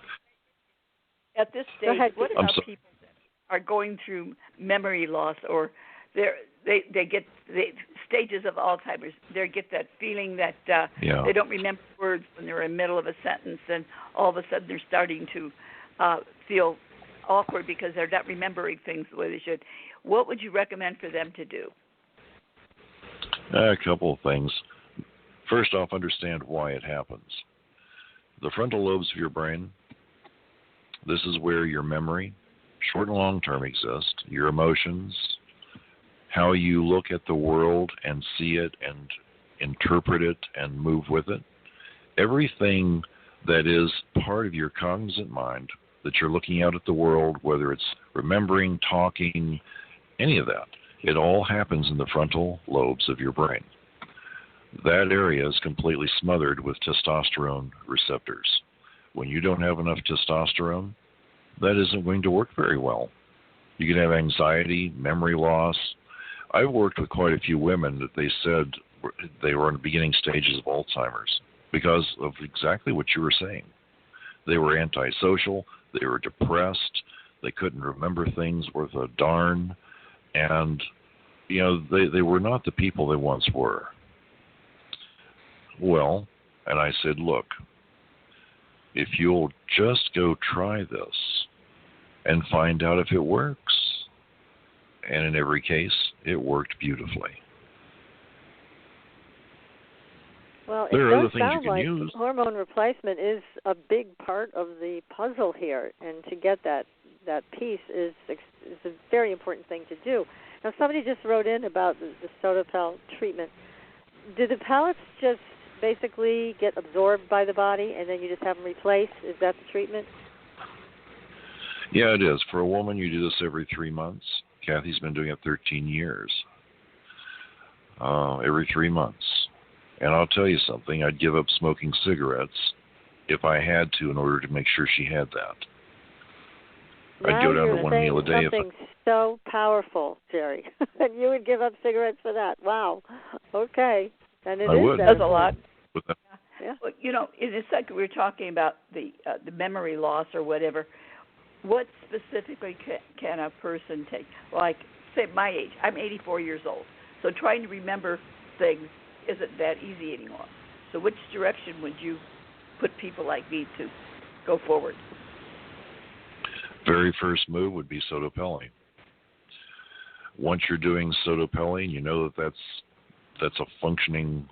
At this stage, what about people that are going through memory loss, or they get the stages of Alzheimer's? They get that feeling that they don't remember words when they're in the middle of a sentence, and all of a sudden they're starting to feel awkward because they're not remembering things the way they should. What would you recommend for them to do? A couple of things. First off, understand why it happens. The frontal lobes of your brain, this is where your memory, short and long term, exist, your emotions, how you look at the world and see it and interpret it and move with it. Everything that is part of your cognizant mind that you're looking out at the world, whether it's remembering, talking, any of that, it all happens in the frontal lobes of your brain. That area is completely smothered with testosterone receptors. When you don't have enough testosterone, that isn't going to work very well. You can have anxiety, memory loss. I've worked with quite a few women that they said they were in the beginning stages of Alzheimer's because of exactly what you were saying. They were antisocial, they were depressed, they couldn't remember things worth a darn, and you know, they were not the people they once were. Well, and I said, look, if you'll just go try this and find out if it works, and in every case, it worked beautifully. Well, there it are does other things sound you can like use. Hormone replacement is a big part of the puzzle here, and to get that piece is a very important thing to do. Now, somebody just wrote in about the Sodopel treatment. Do the pellets just basically get absorbed by the body, and then you just have them replaced? Is that the treatment? Yeah, it is. For a woman, you do this every 3 months. Kathy's been doing it 13 years. Every 3 months. And I'll tell you something, I'd give up smoking cigarettes if I had to in order to make sure she had that. Now I'd go down to one meal a day. Something so powerful, Jerry. And you would give up cigarettes for that. Wow. Okay. And it I would. That's a lot. Yeah. Well, you know, in a second we were talking about the memory loss or whatever. What specifically can a person take? Like, say, my age. I'm 84 years old. So trying to remember things isn't that easy anymore. So which direction would you put people like me to go forward? Very first move would be Sodopelli. Once you're doing Sodopelli, you know that that's a functioning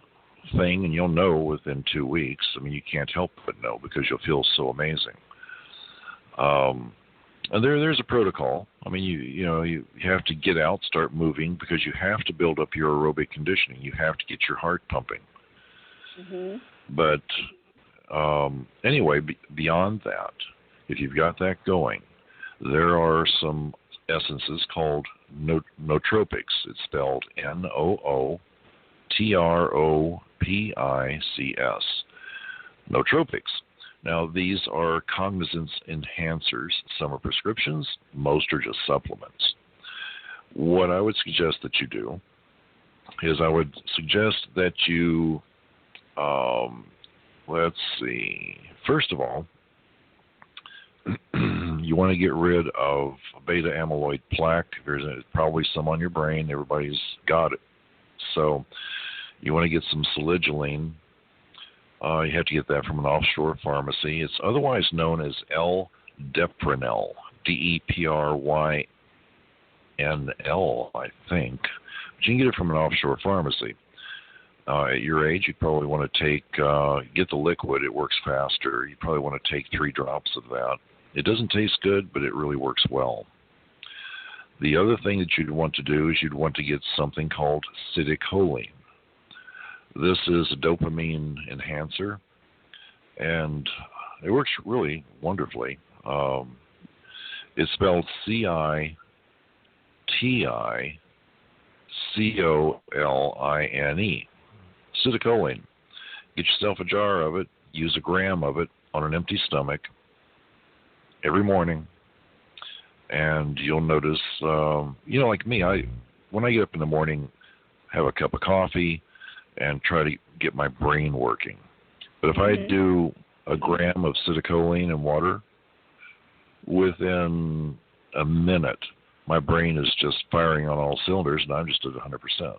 thing, and you'll know within 2 weeks. I mean, you can't help but know because you'll feel so amazing. And there's a protocol. I mean, you have to get out, start moving, because you have to build up your aerobic conditioning. You have to get your heart pumping. Mm-hmm. But anyway, beyond that, if you've got that going, there are some essences called nootropics. It's spelled Nootropics. Nootropics. Now, these are cognizance enhancers. Some are prescriptions. Most are just supplements. What I would suggest that you do is I would suggest that you, let's see, first of all, you want to get rid of beta amyloid plaque. There's probably some on your brain. Everybody's got it. So you want to get some salicyline. You have to get that from an offshore pharmacy. It's otherwise known as L-Depronel, Deprynl, I think. But you can get it from an offshore pharmacy. At your age, you probably want to get the liquid. It works faster. You probably want to take 3 drops of that. It doesn't taste good, but it really works well. The other thing that you'd want to do is you'd want to get something called citicoline. This is a dopamine enhancer, and it works really wonderfully. It's spelled Citicoline. Citicoline. Get yourself a jar of it. Use a gram of it on an empty stomach every morning. And you'll notice, like me, when I get up in the morning, have a cup of coffee and try to get my brain working. But if I do a gram of citicoline in water, within a minute, my brain is just firing on all cylinders, and I'm just at 100%.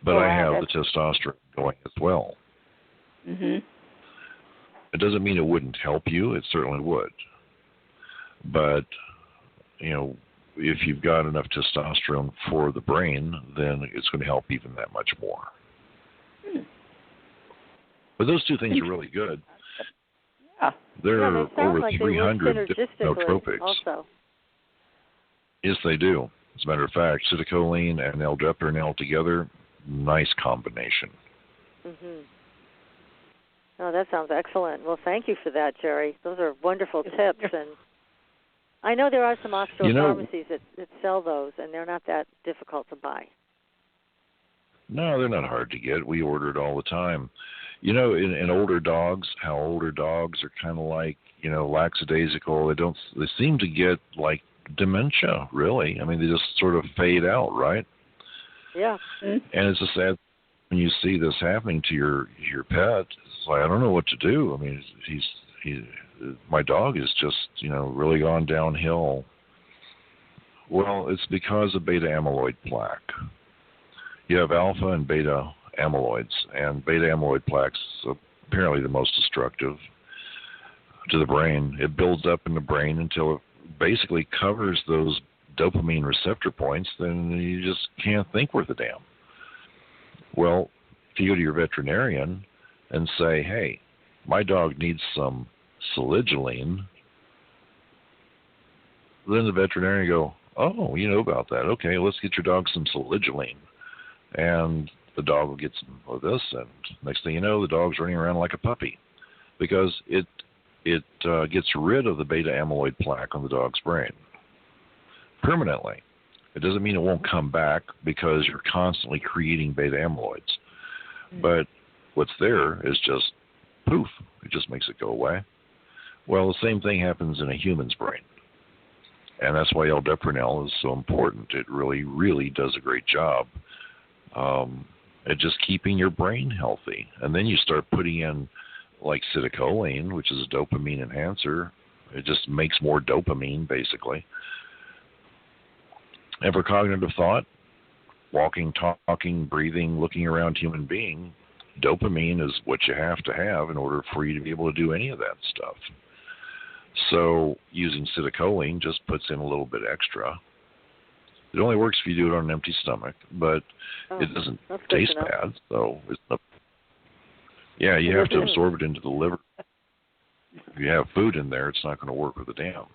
But I have the testosterone going as well. It doesn't mean it wouldn't help you. It certainly would. But, if you've got enough testosterone for the brain, then it's going to help even that much more. But those two things are really good. Yeah. There are they sound over like 300 they nootropics. also. Yes, they do. As a matter of fact, citicoline and L-deprenyl together, nice combination. Oh, that sounds excellent. Well, thank you for that, Jerry. Those are wonderful tips. And I know there are some offshore pharmacies that sell those, and they're not that difficult to buy. No, they're not hard to get. We order it all the time. In older dogs, how older dogs are kind of like, lackadaisical. They seem to get like dementia, really. I mean, they just sort of fade out, right? Yeah. And it's a sad when you see this happening to your pet. It's like, I don't know what to do. I mean, my dog is just, really gone downhill. Well, it's because of beta amyloid plaque. You have alpha and beta amyloids, and beta amyloid plaques is apparently the most destructive to the brain. It builds up in the brain until it basically covers those dopamine receptor points, then you just can't think worth a damn. Well, if you go to your veterinarian and say, hey, my dog needs some saligeline, then the veterinarian go, oh, you know about that. Okay, let's get your dog some saligeline. And the dog will get some of this, and next thing you know, the dog's running around like a puppy because it gets rid of the beta amyloid plaque on the dog's brain permanently. It doesn't mean it won't come back because you're constantly creating beta amyloids. But what's there is just poof. It just makes it go away. Well, the same thing happens in a human's brain. And that's why L-deprenyl is so important. It really, really does a great job at just keeping your brain healthy. And then you start putting in like citicoline, which is a dopamine enhancer. It just makes more dopamine, basically. And for cognitive thought, walking, talking, breathing, looking around human being, dopamine is what you have to have in order for you to be able to do any of that stuff. So using citicoline just puts in a little bit extra. It only works if you do it on an empty stomach, but it doesn't taste bad. So you have to absorb it into the liver. If you have food in there, it's not going to work with a damn.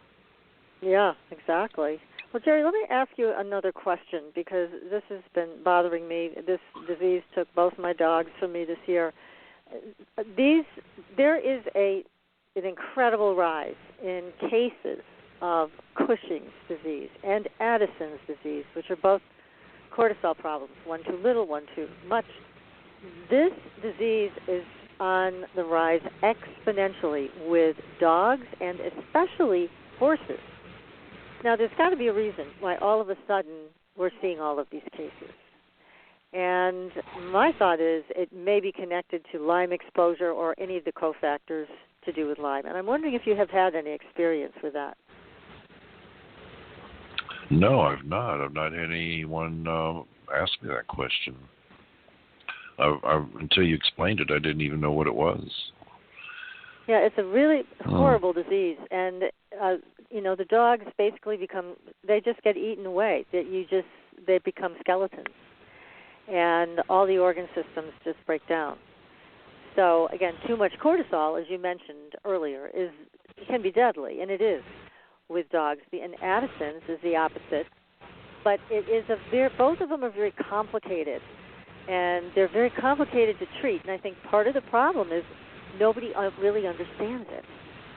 Yeah, exactly. Well, Jerry, let me ask you another question because this has been bothering me. This disease took both my dogs from me this year. There is an incredible rise in cases of Cushing's disease and Addison's disease, which are both cortisol problems, one too little, one too much. This disease is on the rise exponentially with dogs and especially horses. Now, there's got to be a reason why all of a sudden we're seeing all of these cases. And my thought is it may be connected to Lyme exposure or any of the cofactors to do with Lyme. And I'm wondering if you have had any experience with that. No, I've not. I've not had anyone ask me that question. Until you explained it, I didn't even know what it was. Yeah, it's a really horrible disease. And, the dogs basically they just get eaten away. They become skeletons. And all the organ systems just break down. So, again, too much cortisol, as you mentioned earlier, can be deadly, and it is with dogs. And Addison's is the opposite. But it is both of them are very complicated, and they're very complicated to treat. And I think part of the problem is nobody really understands it.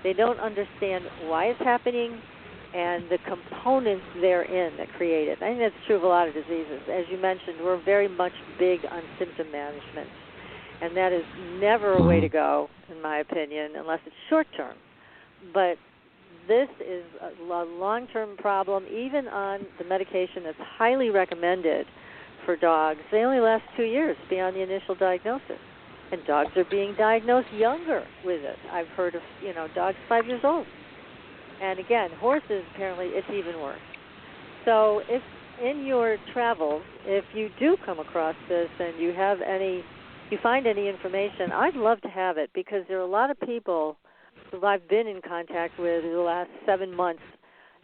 They don't understand why it's happening and the components therein that create it. I think that's true of a lot of diseases. As you mentioned, we're very much big on symptom management. And that is never a way to go, in my opinion, unless it's short-term. But this is a long-term problem, even on the medication that's highly recommended for dogs. They only last 2 years beyond the initial diagnosis. And dogs are being diagnosed younger with it. I've heard of, dogs 5 years old. And again, horses, apparently, it's even worse. So if in your travels, if you do come across this and you find any information, I'd love to have it, because there are a lot of people who I've been in contact with in the last 7 months.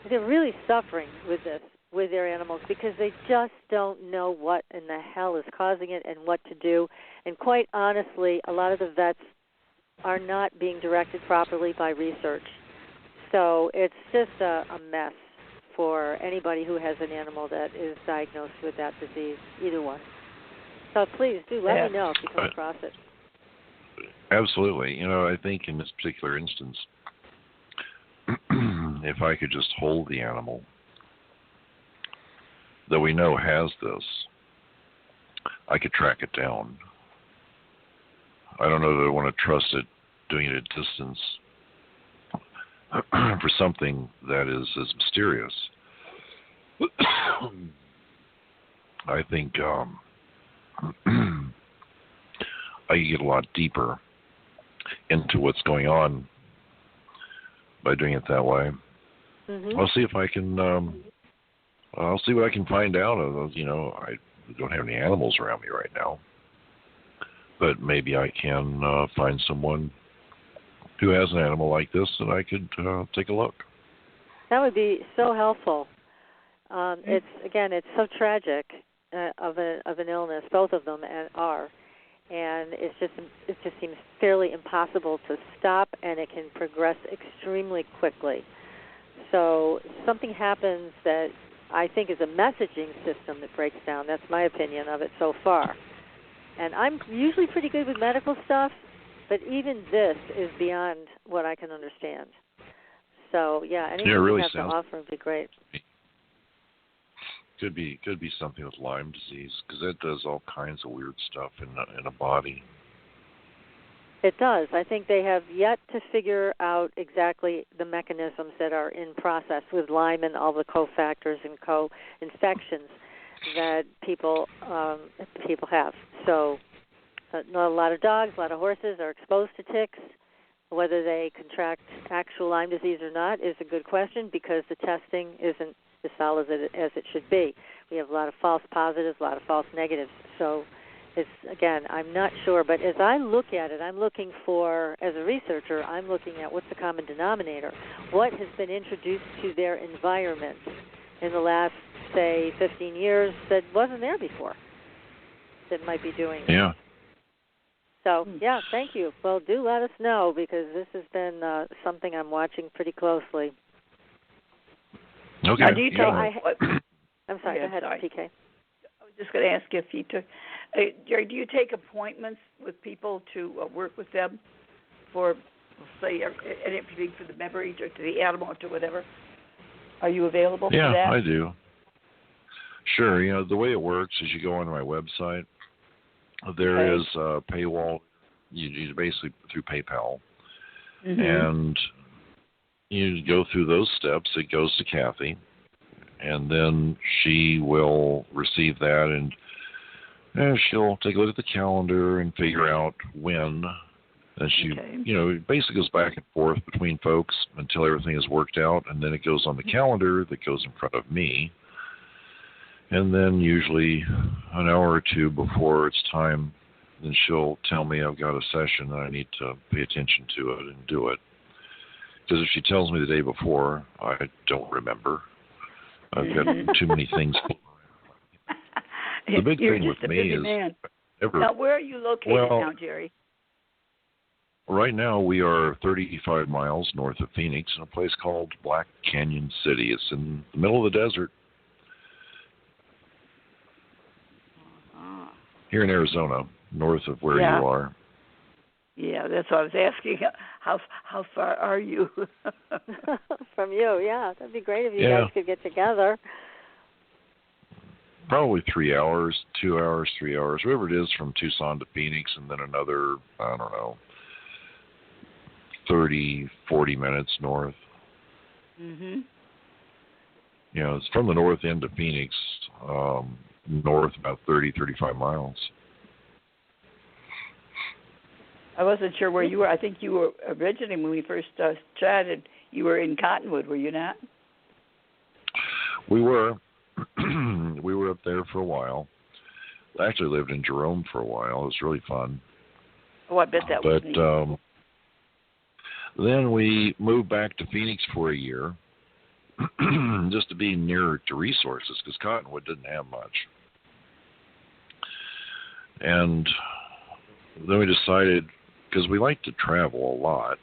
They're really suffering with this, with their animals, because they just don't know what in the hell is causing it and what to do. And quite honestly, a lot of the vets are not being directed properly by research. So it's just a mess for anybody who has an animal that is diagnosed with that disease, either one. So please do let me know if you come across it. Absolutely. I think in this particular instance, if I could just hold the animal that we know has this, I could track it down. I don't know that I want to trust it doing it at distance for something that is as mysterious. I think I could get a lot deeper into what's going on by doing it that way. Mm-hmm. I'll see if I can. I'll see what I can find out. I don't have any animals around me right now, but maybe I can find someone who has an animal like this, and I could take a look. That would be so helpful. It's so tragic of an illness. Both of them are, and it just seems fairly impossible to stop, and it can progress extremely quickly. So something happens that I think is a messaging system that breaks down. That's my opinion of it so far. And I'm usually pretty good with medical stuff, but even this is beyond what I can understand. So, anything really you have to offer would be great. Could be something with Lyme disease, because that does all kinds of weird stuff in a body. It does. I think they have yet to figure out exactly the mechanisms that are in process with Lyme and all the cofactors and co-infections that people have. So a lot of dogs, a lot of horses are exposed to ticks. Whether they contract actual Lyme disease or not is a good question, because the testing isn't as solid as it should be. We have a lot of false positives, a lot of false negatives. So I'm not sure, but as I look at it, I'm looking for, as a researcher, I'm looking at what's the common denominator. What has been introduced to their environment in the last, say, 15 years that wasn't there before, that might be doing it. Yeah. So, thank you. Well, do let us know, because this has been something I'm watching pretty closely. Okay. Now, do you take I'm sorry, go ahead, PK. I was just going to ask you if you took, Jerry, do you take appointments with people to work with them for, say, anything for the memory or to the animal or to whatever? Are you available for that? Yeah, I do. Sure. The way it works is you go on my website. There is a paywall. You basically through PayPal, and you go through those steps. It goes to Kathy, and then she will receive that, and she'll take a look at the calendar and figure out when. And she, it basically goes back and forth between folks until everything is worked out, and then it goes on the calendar that goes in front of me. And then usually an hour or two before it's time, then she'll tell me I've got a session and I need to pay attention to it and do it. Because if she tells me the day before, I don't remember. I've got too many things. The big thing with me is... Now, where are you located now, Jerry? Right now we are 35 miles north of Phoenix in a place called Black Canyon City. It's in the middle of the desert. Here in Arizona, north of where you are. Yeah, that's what I was asking. How far are you? From you, that'd be great if you guys could get together. Probably 3 hours, 2 hours, 3 hours, whatever it is from Tucson to Phoenix, and then another, I don't know, 30, 40 minutes north. Mhm. You know, it's from the north end of Phoenix, north about 30, 35 miles. I wasn't sure where you were. I think you were originally, when we first chatted, you were in Cottonwood, were you not? We were. We were up there for a while. I actually lived in Jerome for a while. It was really fun. Oh, I bet that was neat. Then we moved back to Phoenix for a year, just to be nearer to resources, because Cottonwood didn't have much. And then we decided, because we like to travel a lot,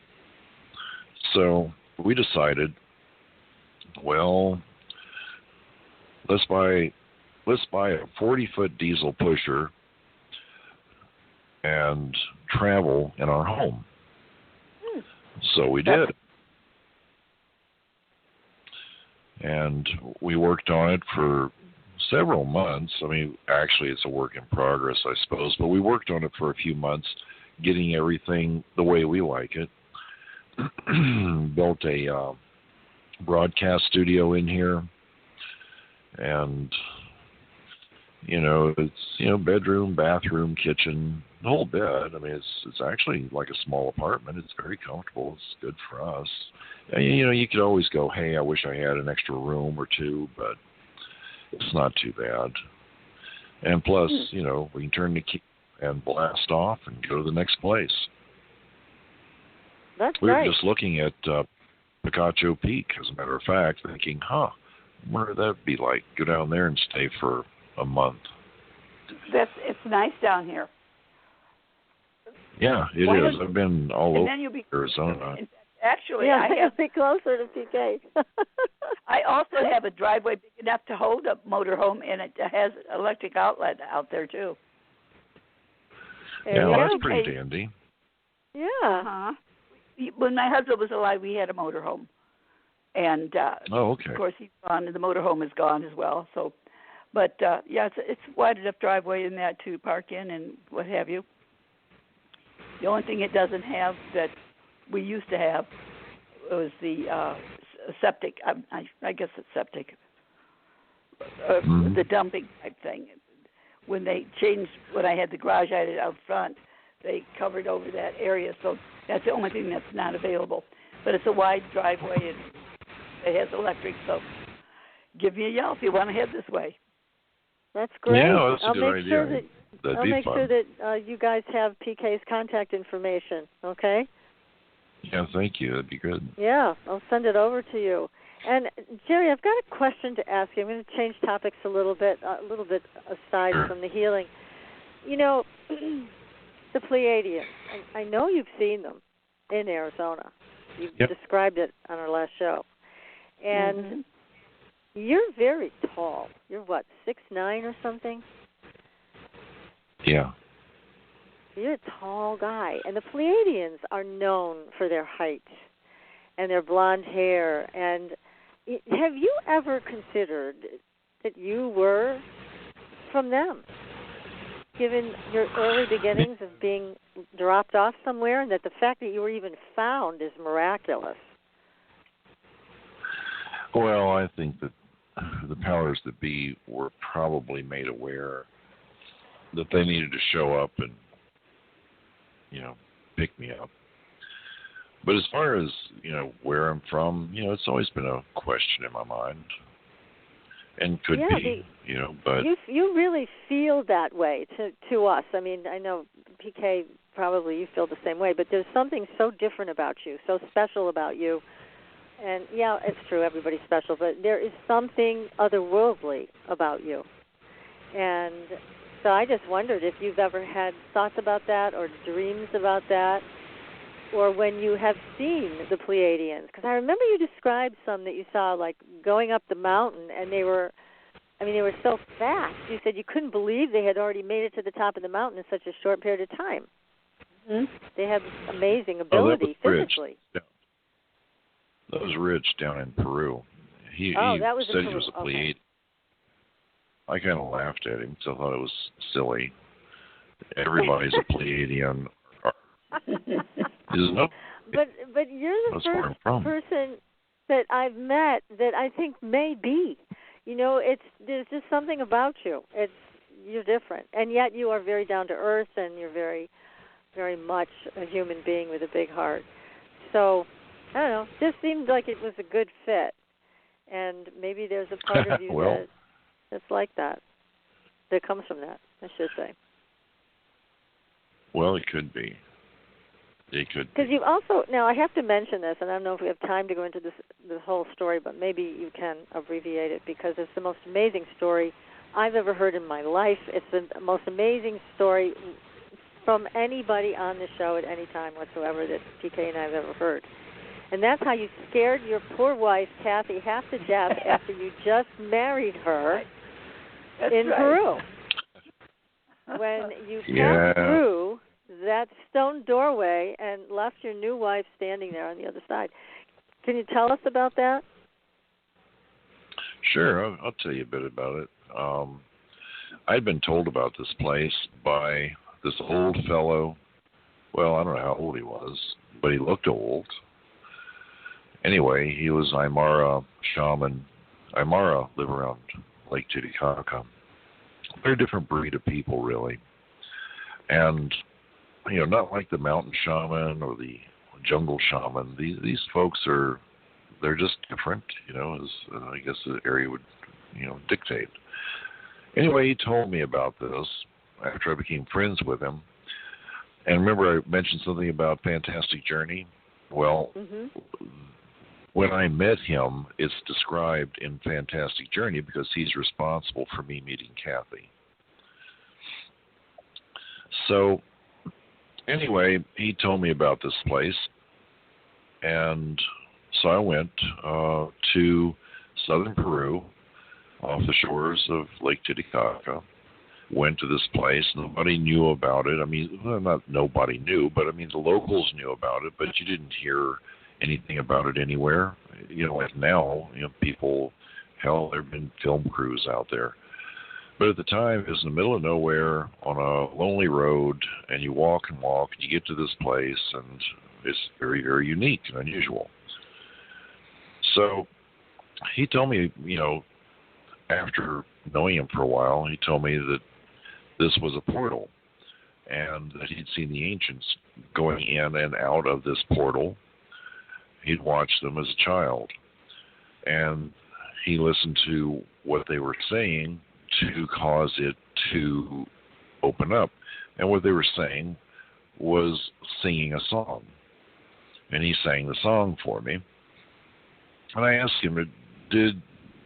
so we decided, well, let's buy a 40-foot diesel pusher and travel in our home. So we did. And we worked on it for several months. I mean, actually, it's a work in progress, I suppose, but we worked on it for a few months, getting everything the way we like it. Built a broadcast studio in here. And, you know, it's, bedroom, bathroom, kitchen, the whole bit. I mean, it's actually like a small apartment. It's very comfortable. It's good for us. And, you could always go, hey, I wish I had an extra room or two, but it's not too bad. And plus, we can turn the key and blast off and go to the next place. That's we nice. were just looking at Picacho Peak, as a matter of fact, thinking, what would that be like? Go down there and stay for a month. It's nice down here. Yeah, it is. I've been all over Arizona. Actually, yeah, I have be closer to PK. I also have a driveway big enough to hold a motorhome, and it has electric outlet out there too. Yeah, that's pretty dandy. Yeah. Uh-huh. When my husband was alive, we had a motorhome, and okay. Of course he's gone, and the motorhome is gone as well. So, but it's wide enough driveway in that to park in and what have you. The only thing it doesn't have that we used to have was the septic. I guess it's septic. The dumping type thing. When I had the garage, I had it out front. They covered over that area, so that's the only thing that's not available. But it's a wide driveway and it has electric, so give me a yell if you want to head this way. That's great. Yeah, that's a good I'll make sure that you guys have PK's contact information, okay? Yeah, thank you. That'd be good. Yeah, I'll send it over to you. And, Jerry, I've got a question to ask you. I'm going to change topics a little bit aside from the healing. The Pleiadians, I know you've seen them in Arizona. You've described it on our last show. And you're very tall. You're, 6'9" or something? Yeah. You're a tall guy. And the Pleiadians are known for their height and their blonde hair. And have you ever considered that you were from them, given your early beginnings of being dropped off somewhere, and that the fact that you were even found is miraculous? Well, I think that the powers that be were probably made aware that they needed to show up and, pick me up. But as far as, where I'm from, it's always been a question in my mind. And could be, but... You really feel that way to us. I mean, I know, PK, probably you feel the same way, but there's something so different about you, so special about you. And, yeah, it's true, everybody's special, but there is something otherworldly about you. And so I just wondered if you've ever had thoughts about that or dreams about that, or when you have seen the Pleiadians. Because I remember you described some that you saw, like, going up the mountain, and they were so fast. You said you couldn't believe they had already made it to the top of the mountain in such a short period of time. Mm-hmm. They have amazing ability physically. Yeah. That was Rich down in Peru. He that was said he was a Pleiadian. I kind of laughed at him because I thought it was silly. Everybody's a Pleiadian. No, but you're the first person that I've met that I think may be. There's just something about you. You're different, and yet you are very down to earth, and you're very, very much a human being with a big heart. So I don't know. Just seemed like it was a good fit, and maybe there's a part of you that's like that comes from that, I should say. Well, it could be. It could be. Because you also, now I have to mention this, and I don't know if we have time to go into the whole story, but maybe you can abbreviate it, because it's the most amazing story I've ever heard in my life. It's the most amazing story from anybody on the show at any time whatsoever that PK and I have ever heard. And that's how you scared your poor wife, Kathy, half to death after you just married her in Peru. When you passed through that stone doorway and left your new wife standing there on the other side. Can you tell us about that? Sure, I'll tell you a bit about it. I'd been told about this place by this old fellow. Well, I don't know how old he was, but he looked old. Anyway, he was Aymara shaman. Aymara live around Lake Titicaca. They're a different breed of people, really. And, not like the mountain shaman or the jungle shaman. These folks they're just different, as I guess the area would, dictate. Anyway, he told me about this after I became friends with him. And remember I mentioned something about Fantastic Journey? Well, when I met him, it's described in Fantastic Journey because he's responsible for me meeting Kathy. So, anyway, he told me about this place, and so I went to southern Peru, off the shores of Lake Titicaca, went to this place. Nobody knew about it. I mean, not nobody knew, but I mean, the locals knew about it, but you didn't hear anything about it anywhere. Like now, people, hell, there have been film crews out there. But at the time, it was in the middle of nowhere on a lonely road, and you walk and walk, and you get to this place, and it's very, very unique and unusual. So he told me, after knowing him for a while, he told me that this was a portal, and that he'd seen the ancients going in and out of this portal. He'd watched them as a child, and he listened to what they were saying to cause it to open up. And what they were saying was singing a song. And he sang the song for me. And I asked him, did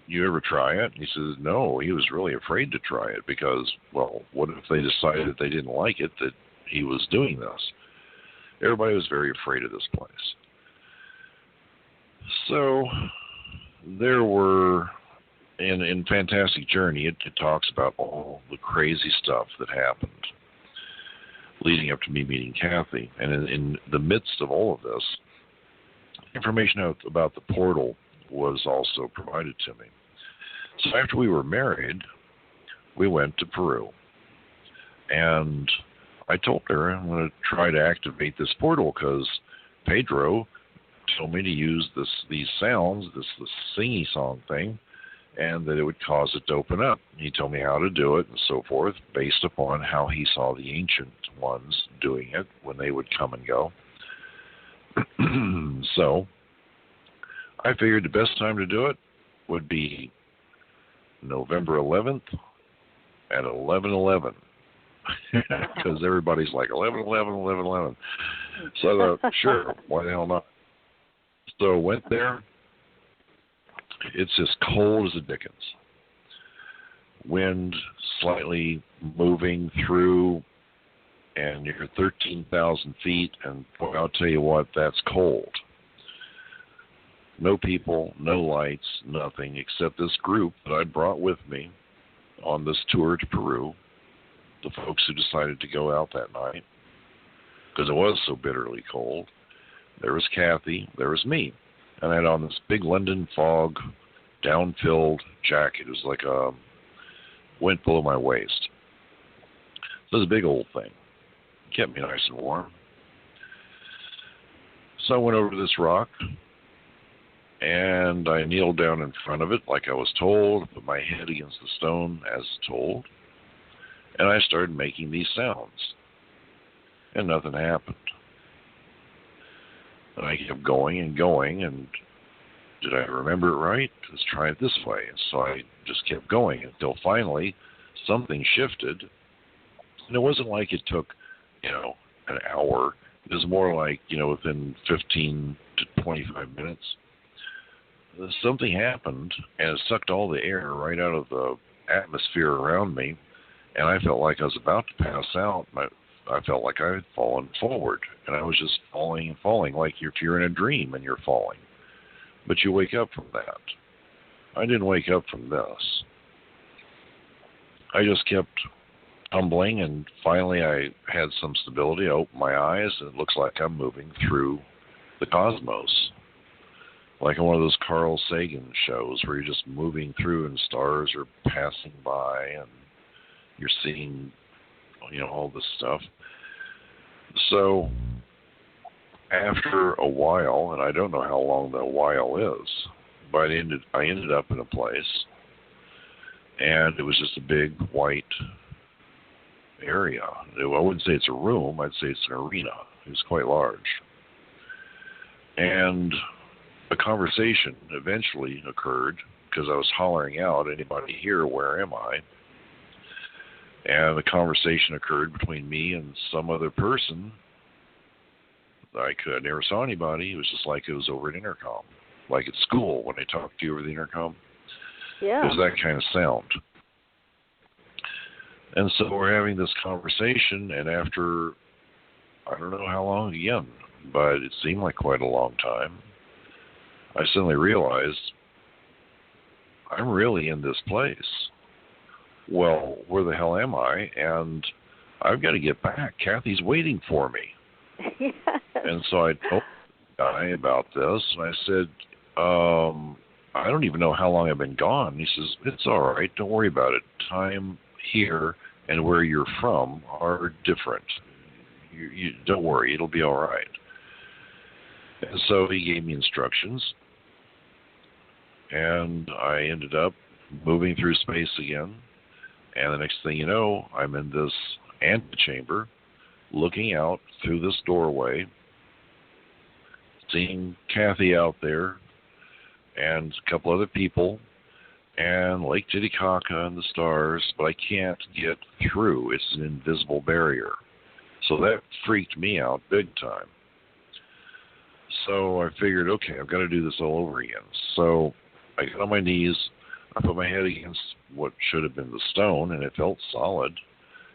you ever try it? And he says, no, he was really afraid to try it because, well, what if they decided they didn't like it, that he was doing this? Everybody was very afraid of this place. So there were, in Fantastic Journey, it talks about all the crazy stuff that happened leading up to me meeting Kathy. And in the midst of all of this, information about the portal was also provided to me. So after we were married, we went to Peru. And I told her I'm going to try to activate this portal because Pedro told me to use these sounds, this singy song thing, and that it would cause it to open up. He told me how to do it and so forth, based upon how he saw the ancient ones doing it when they would come and go. So I figured the best time to do it would be November 11th at 11:11. Because everybody's like 11:11. So I thought, sure, why the hell not? So went there. It's as cold as the dickens. Wind slightly moving through, and you're 13,000 feet, and boy, I'll tell you what, that's cold. No people, no lights, nothing, except this group that I brought with me on this tour to Peru, the folks who decided to go out that night, because it was so bitterly cold. There was Kathy, there was me, and I had on this big London fog, down-filled jacket. It was like a went below my waist. So it was a big old thing. Kept me nice and warm. So I went over to this rock, and I kneeled down in front of it like I was told, put my head against the stone as told, and I started making these sounds. And nothing happened. And I kept going and going, and did I remember it right? Let's try it this way. And so I just kept going until finally something shifted. And it wasn't like it took, an hour. It was more like, within 15 to 25 minutes. Something happened, and it sucked all the air right out of the atmosphere around me, and I felt like I was about to pass out. I felt like I had fallen forward, and I was just falling and falling, like if you're in a dream and you're falling. But you wake up from that. I didn't wake up from this. I just kept tumbling, and finally I had some stability. I opened my eyes, and it looks like I'm moving through the cosmos, like in one of those Carl Sagan shows where you're just moving through and stars are passing by and you're seeing, all this stuff. So after a while, and I don't know how long that while is, but I ended up in a place, and it was just a big white area. I wouldn't say it's a room, I'd say it's an arena. It was quite large. And a conversation eventually occurred because I was hollering out, "Anybody here? Where am I?" And the conversation occurred between me and some other person. I never saw anybody. It was just like it was over an intercom, like at school when they talk to you over the intercom. Yeah. It was that kind of sound. And so we're having this conversation, and after, I don't know how long again, but it seemed like quite a long time, I suddenly realized I'm really in this place. Well, where the hell am I? And I've got to get back. Kathy's waiting for me. Yes. And so I told the guy about this, and I said, I don't even know how long I've been gone. And he says, "It's all right. Don't worry about it. Time here and where you're from are different. You don't worry. It'll be all right." And so he gave me instructions, and I ended up moving through space again. And the next thing you know, I'm in this antechamber, looking out through this doorway, seeing Kathy out there, and a couple other people, and Lake Titicaca and the stars, but I can't get through. It's an invisible barrier. So that freaked me out big time. So I figured, okay, I've got to do this all over again. So I got on my knees, I put my head against what should have been the stone, and it felt solid.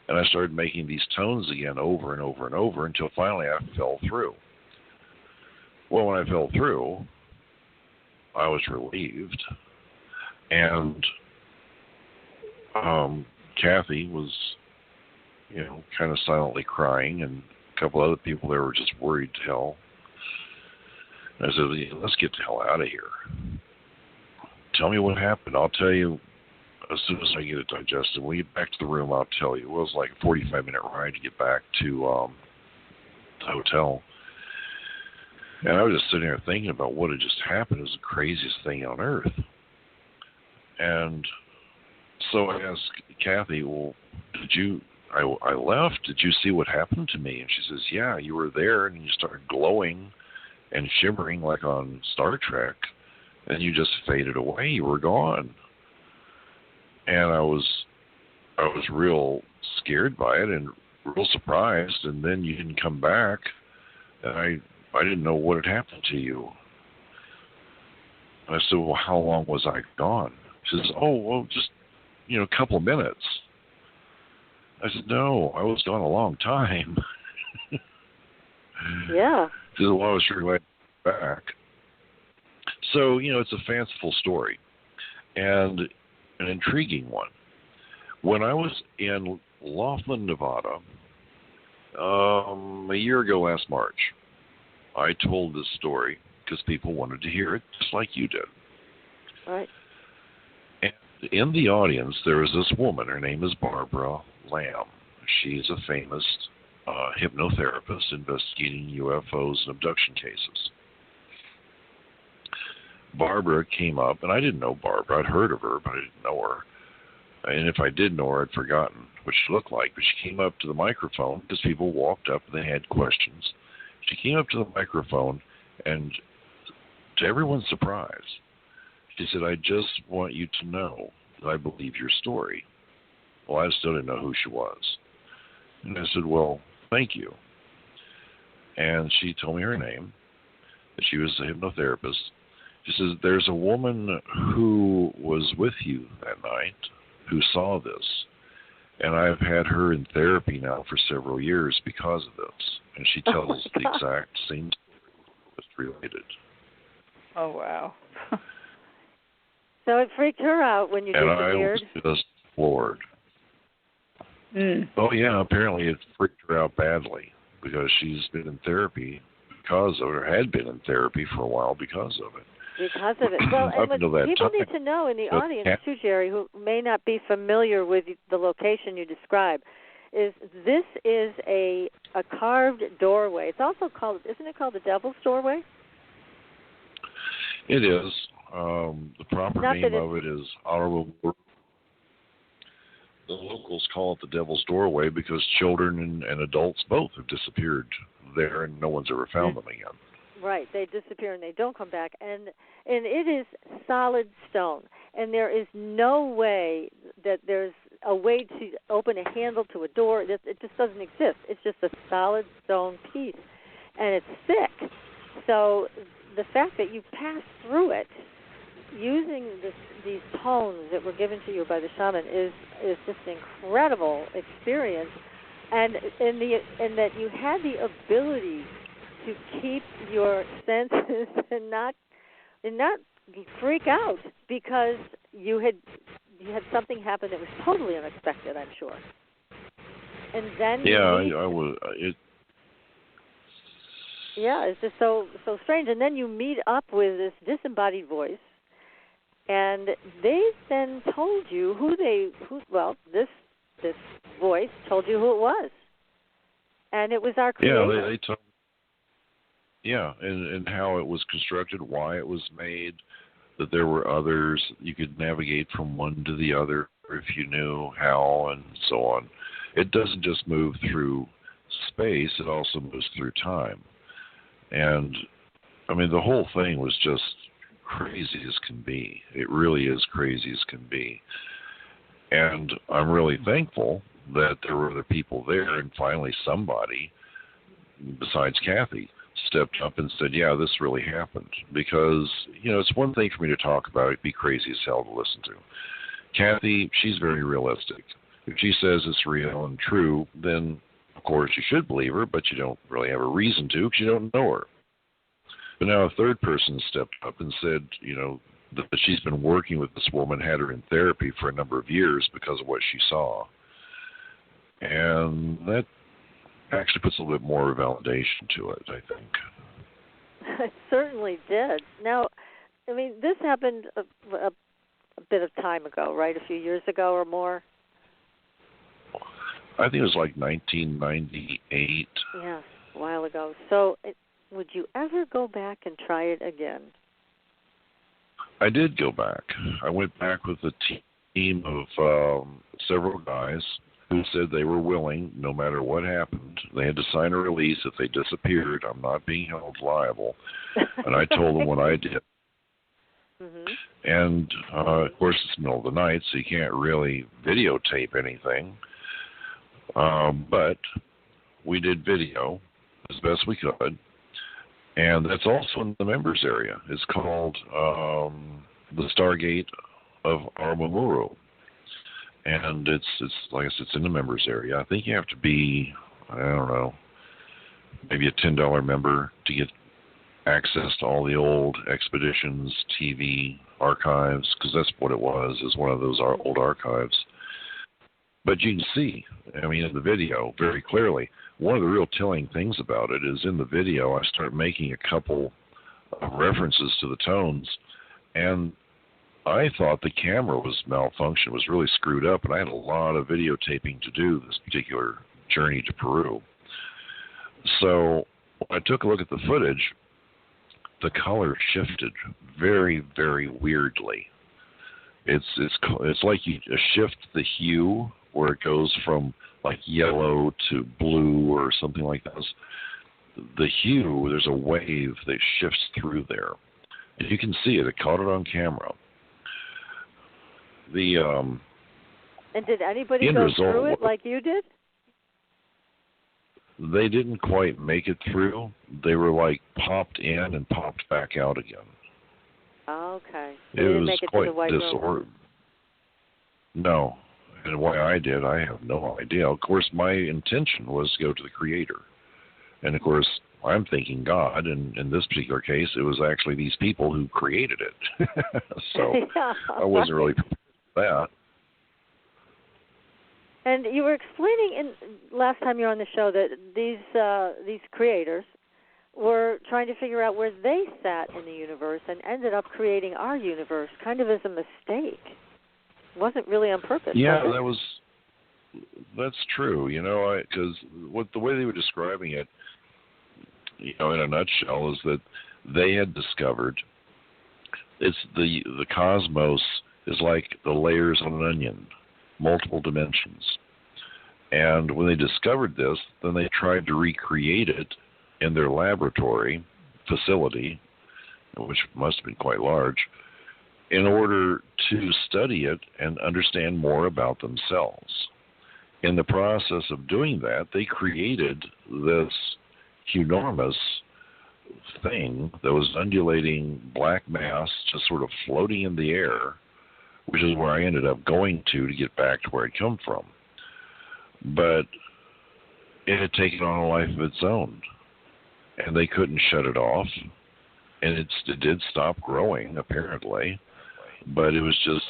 And I started making these tones again over and over and over until finally I fell through. Well, when I fell through, I was relieved. And Kathy was, kind of silently crying, and a couple other people there were just worried to hell. And I said, "Let's get the hell out of here. Tell me what happened. I'll tell you as soon as I get it digested. When we get back to the room, I'll tell you." Well, it was like a 45-minute ride to get back to the hotel. And I was just sitting there thinking about what had just happened. It was the craziest thing on earth. And so I asked Kathy, "Well, I left. Did you see what happened to me?" And she says, "Yeah, you were there, and you started glowing and shimmering like on Star Trek, and you just faded away. You were gone." And I was real scared by it and real surprised. And then you didn't come back, and I didn't know what had happened to you. And I said, "Well, how long was I gone?" She says, "Oh, well, just a couple of minutes." I said, "No, I was gone a long time." Yeah. She said, "Well, I was sure glad to be back." So, it's a fanciful story and an intriguing one. When I was in Laughlin, Nevada, a year ago last March, I told this story because people wanted to hear it just like you did. Right. And in the audience, there is this woman. Her name is Barbara Lamb. She's a famous hypnotherapist investigating UFOs and abduction cases. Barbara came up, and I didn't know Barbara. I'd heard of her, but I didn't know her. And if I did know her, I'd forgotten what she looked like. But she came up to the microphone because people walked up and they had questions. She came up to the microphone, and to everyone's surprise, she said, "I just want you to know that I believe your story." Well, I still didn't know who she was. And I said, "Well, thank you." And she told me her name, that she was a hypnotherapist. She says, "There's a woman who was with you that night who saw this, and I've had her in therapy now for several years because of this." And she tells the exact same story that's related. Oh, wow. So it freaked her out when you and disappeared? I was just floored. Mm. Oh, yeah, apparently it freaked her out badly because she's been in therapy because of it, or had been in therapy for a while because of it. Because of it. Well, and what people need to know in the audience, too, Jerry, who may not be familiar with the location you describe, is this is a carved doorway. It's also called, isn't it called the Devil's Doorway? It is. The proper name of it is Ottawa. The locals call it the Devil's Doorway because children and adults both have disappeared there, and no one's ever found them again. Right, they disappear and they don't come back, and it is solid stone, and there is no way that there's a way to open a handle to a door. It just doesn't exist. It's just a solid stone piece, and it's thick. So the fact that you pass through it using these tones that were given to you by the shaman is just an incredible experience, and that you had the ability to keep your senses and not freak out because you had something happen that was totally unexpected, I'm sure. And then I was. Yeah, it's just so strange. And then you meet up with this disembodied voice, and they then told you this voice told you who it was, and it was our creator. Yeah, they told. Yeah, and how it was constructed, why it was made, that there were others. You could navigate from one to the other if you knew how, and so on. It doesn't just move through space, it also moves through time. And, I mean, the whole thing was just crazy as can be. It really is crazy as can be. And I'm really thankful that there were other people there, and finally somebody, besides Kathy, stepped up and said, yeah, this really happened. Because, it's one thing for me to talk about, it'd be crazy as hell to listen to. Kathy, she's very realistic. If she says it's real and true, then, of course, you should believe her, but you don't really have a reason to because you don't know her. But now a third person stepped up and said, that she's been working with this woman, had her in therapy for a number of years because of what she saw. And that actually puts a little bit more validation to it, I think. It certainly did. Now, I mean, this happened a bit of time ago, right? A few years ago or more? I think it was like 1998. Yeah, a while ago. So would you ever go back and try it again? I did go back. I went back with a team of several guys who said they were willing, no matter what happened. They had to sign a release if they disappeared. I'm not being held liable. And I told them what I did. Mm-hmm. And, of course, it's the middle of the night, so you can't really videotape anything. But we did video as best we could. And that's also in the members area. It's called the Stargate of Armamuru. And it's like I said, it's in the members area. I think you have to be, I don't know, maybe a $10 member to get access to all the old expeditions, TV archives, because that's what it was, is one of those old archives. But you can see, I mean, in the video very clearly, one of the real telling things about it is in the video I start making a couple of references to the tones, and I thought the camera was malfunctioned, was really screwed up, and I had a lot of videotaping to do this particular journey to Peru. So when I took a look at the footage, the color shifted very, very weirdly. It's like you shift the hue where it goes from like yellow to blue or something like that. The hue, there's a wave that shifts through there. And you can see it. I caught it on camera. And did anybody go through it like you did? They didn't quite make it through. They were like popped in and popped back out again. Okay. It was quite disordered. No. And why I did, I have no idea. Of course, my intention was to go to the Creator. And, of course, I'm thinking God, and in this particular case, it was actually these people who created it. So yeah, I wasn't really prepared for that. And you were explaining last time you were on the show that these creators were trying to figure out where they sat in the universe and ended up creating our universe kind of as a mistake. It wasn't really on purpose. Yeah, that's true. You know, because the way they were describing it, you know, in a nutshell, is that they had discovered it's the cosmos is like the layers on an onion, multiple dimensions. And when they discovered this, then they tried to recreate it in their laboratory facility, which must have been quite large, in order to study it and understand more about themselves. In the process of doing that, they created this enormous thing that was undulating black mass just sort of floating in the air, which is where I ended up going to get back to where I'd come from. But it had taken on a life of its own, and they couldn't shut it off, and it did stop growing, apparently, but it was just,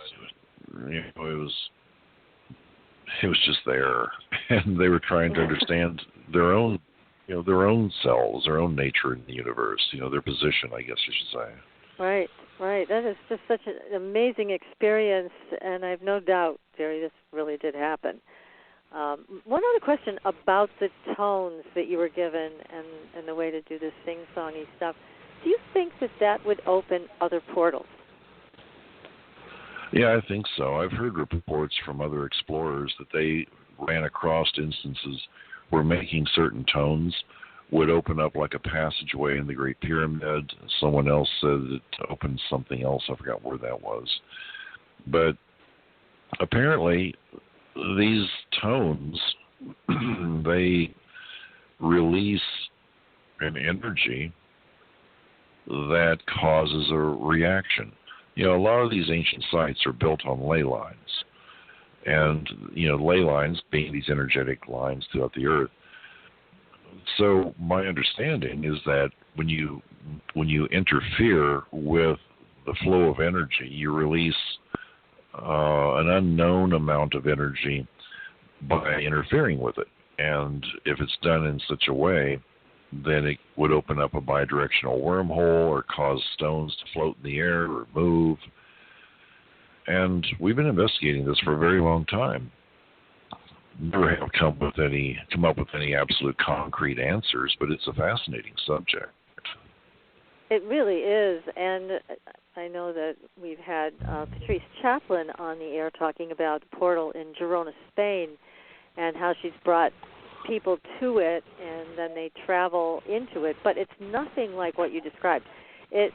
you know, it was just there, and they were trying to understand their own, you know, their own selves, their own nature in the universe, you know, their position, I guess you should say. Right. That is just such an amazing experience, and I have no doubt, Jerry, this really did happen. One other question about the tones that you were given and the way to do this sing-songy stuff. Do you think that would open other portals? Yeah, I think so. I've heard reports from other explorers that they ran across instances where making certain tones would open up like a passageway in the Great Pyramid. Someone else said it opened something else. I forgot where that was. But apparently these tones, they release an energy that causes a reaction. You know, a lot of these ancient sites are built on ley lines. And, you know, ley lines being these energetic lines throughout the earth. So my understanding is that when you interfere with the flow of energy, you release an unknown amount of energy by interfering with it. And if it's done in such a way, then it would open up a bidirectional wormhole or cause stones to float in the air or move. And we've been investigating this for a very long time. Never have come up with any absolute concrete answers, but it's a fascinating subject. It really is, and I know that we've had Patrice Chaplin on the air talking about the portal in Girona, Spain, and how she's brought people to it, and then they travel into it. But it's nothing like what you described. It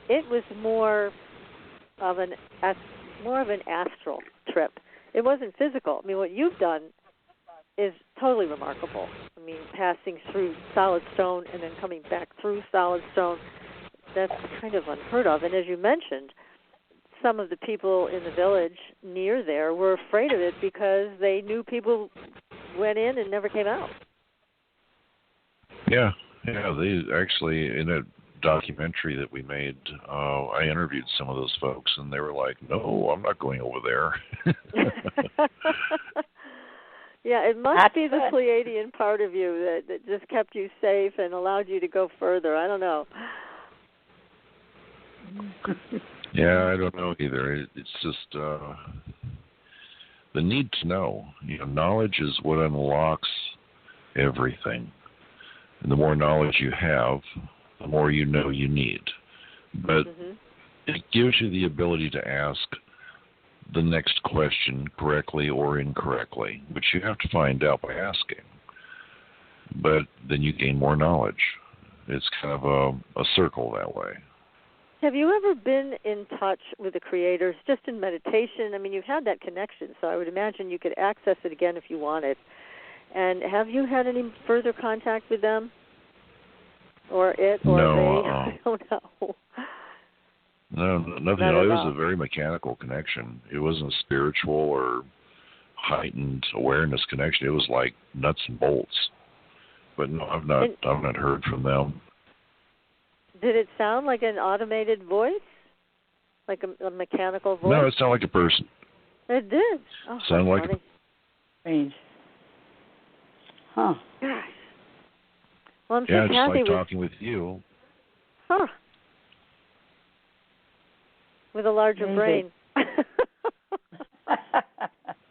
was more of an astral trip. It wasn't physical. I mean, what you've done is totally remarkable. I mean, passing through solid stone and then coming back through solid stone, that's kind of unheard of. And as you mentioned, some of the people in the village near there were afraid of it because they knew people went in and never came out. Yeah, they actually, in a documentary that we made, I interviewed some of those folks, and they were like, no, I'm not going over there. Yeah, it must be the Pleiadian part of you that just kept you safe and allowed you to go further. I don't know. Yeah, I don't know either. It's just the need to know. Knowledge is what unlocks everything. And the more knowledge you have, the more you know you need. But it gives you the ability to ask the next question correctly or incorrectly, which you have to find out by asking. But then you gain more knowledge. It's kind of a circle that way. Have you ever been in touch with the creators just in meditation? I mean, you've had that connection, so I would imagine you could access it again if you wanted. And have you had any further contact with them? Or it, or no, they? I don't know. No, nothing. It was a very mechanical connection. It wasn't a spiritual or heightened awareness connection. It was like nuts and bolts. But no, I've not heard from them. Did it sound like an automated voice? Like a mechanical voice? No, it sounded like a person. It did. Oh, sounded like funny. Strange. Huh. Gosh. Well, I'm yeah, so just happy like talking with you. Huh. With a larger brain. I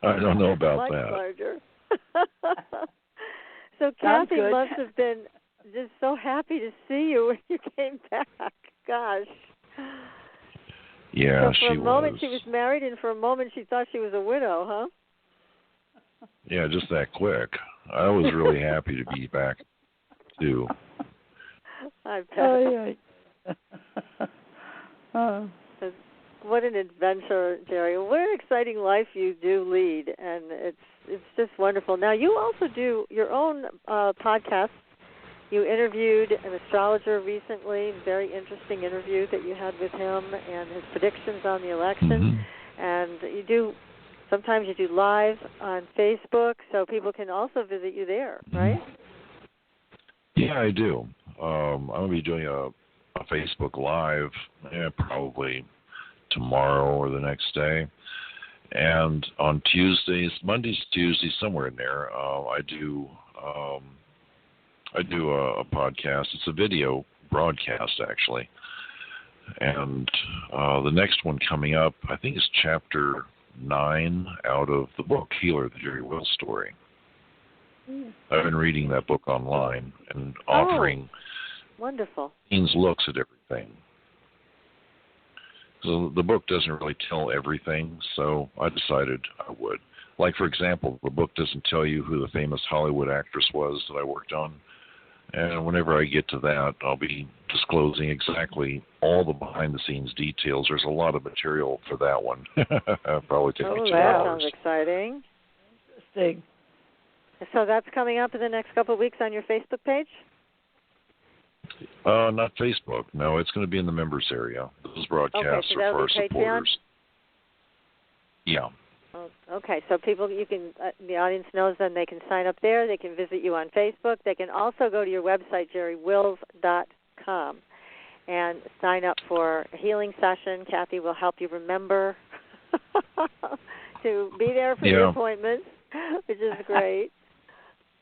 don't know about much that. Larger. So Kathy must have been just so happy to see you when you came back. Gosh. Yeah, so for a moment she was married, and for a moment she thought she was a widow, huh? Yeah, just that quick. I was really happy to be back, too. I bet. What an adventure, Jerry. What an exciting life you do lead, and it's just wonderful. Now, you also do your own podcast. You interviewed an astrologer recently, very interesting interview that you had with him and his predictions on the election. And sometimes you do live on Facebook, so people can also visit you there, right? Yeah, I do. I'm going to be doing a Facebook Live probably tomorrow or the next day. And on Mondays, Tuesdays, somewhere in there, I do a podcast. It's a video broadcast, actually. And the next one coming up, I think, is chapter 9 out of the book Healer, the Jerry Wills story. I've been reading that book online and offering wonderful looks at everything. So the book doesn't really tell everything, so I decided I would. Like, for example, the book doesn't tell you who the famous Hollywood actress was that I worked on. And whenever I get to that, I'll be disclosing exactly all the behind-the-scenes details. There's a lot of material for that one. Probably take me 2 that hours. Sounds exciting. Interesting. So that's coming up in the next couple of weeks on your Facebook page? Not Facebook. No, it's going to be in the members area. Those broadcasts are for our supporters. Yeah. Okay, so people, the audience knows then they can sign up there. They can visit you on Facebook. They can also go to your website, jerrywills.com, and sign up for a healing session. Kathy will help you remember to be there for your appointments, which is great.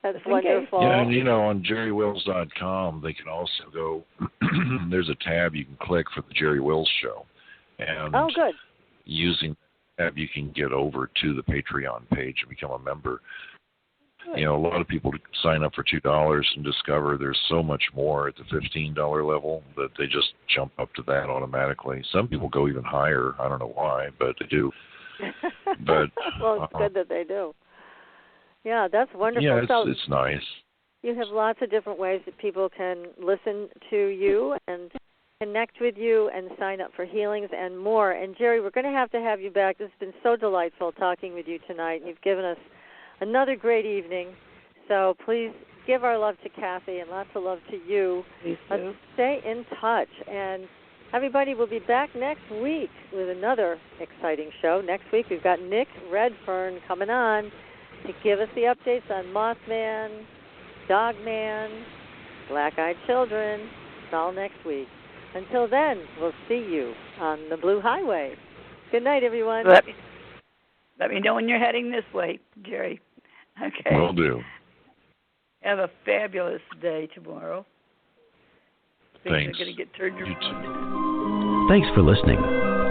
That's wonderful. Yeah, and on jerrywills.com, they can also go, there's a tab you can click for the Jerry Wills Show. And good. Using that tab, you can get over to the Patreon page and become a member. Good. A lot of people sign up for $2 and discover there's so much more at the $15 level that they just jump up to that automatically. Some people go even higher. I don't know why, but they do. But well, it's good that they do. Yeah, that's wonderful. Yeah, it's nice. You have lots of different ways that people can listen to you and connect with you and sign up for healings and more. And, Jerry, we're going to have you back. This has been so delightful talking with you tonight. You've given us another great evening. So please give our love to Kathy and lots of love to you. Please do. Let's stay in touch. And everybody will be back next week with another exciting show. Next week we've got Nick Redfern coming on to give us the updates on Mothman, Dogman, Black-Eyed Children. It's all next week. Until then, we'll see you on the Blue Highway. Good night, everyone. Let me know when you're heading this way, Jerry. Okay. Will do. Have a fabulous day tomorrow. Thanks. Things are going to get turned around. Thanks for listening.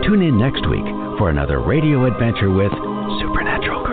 Tune in next week for another radio adventure with Supernatural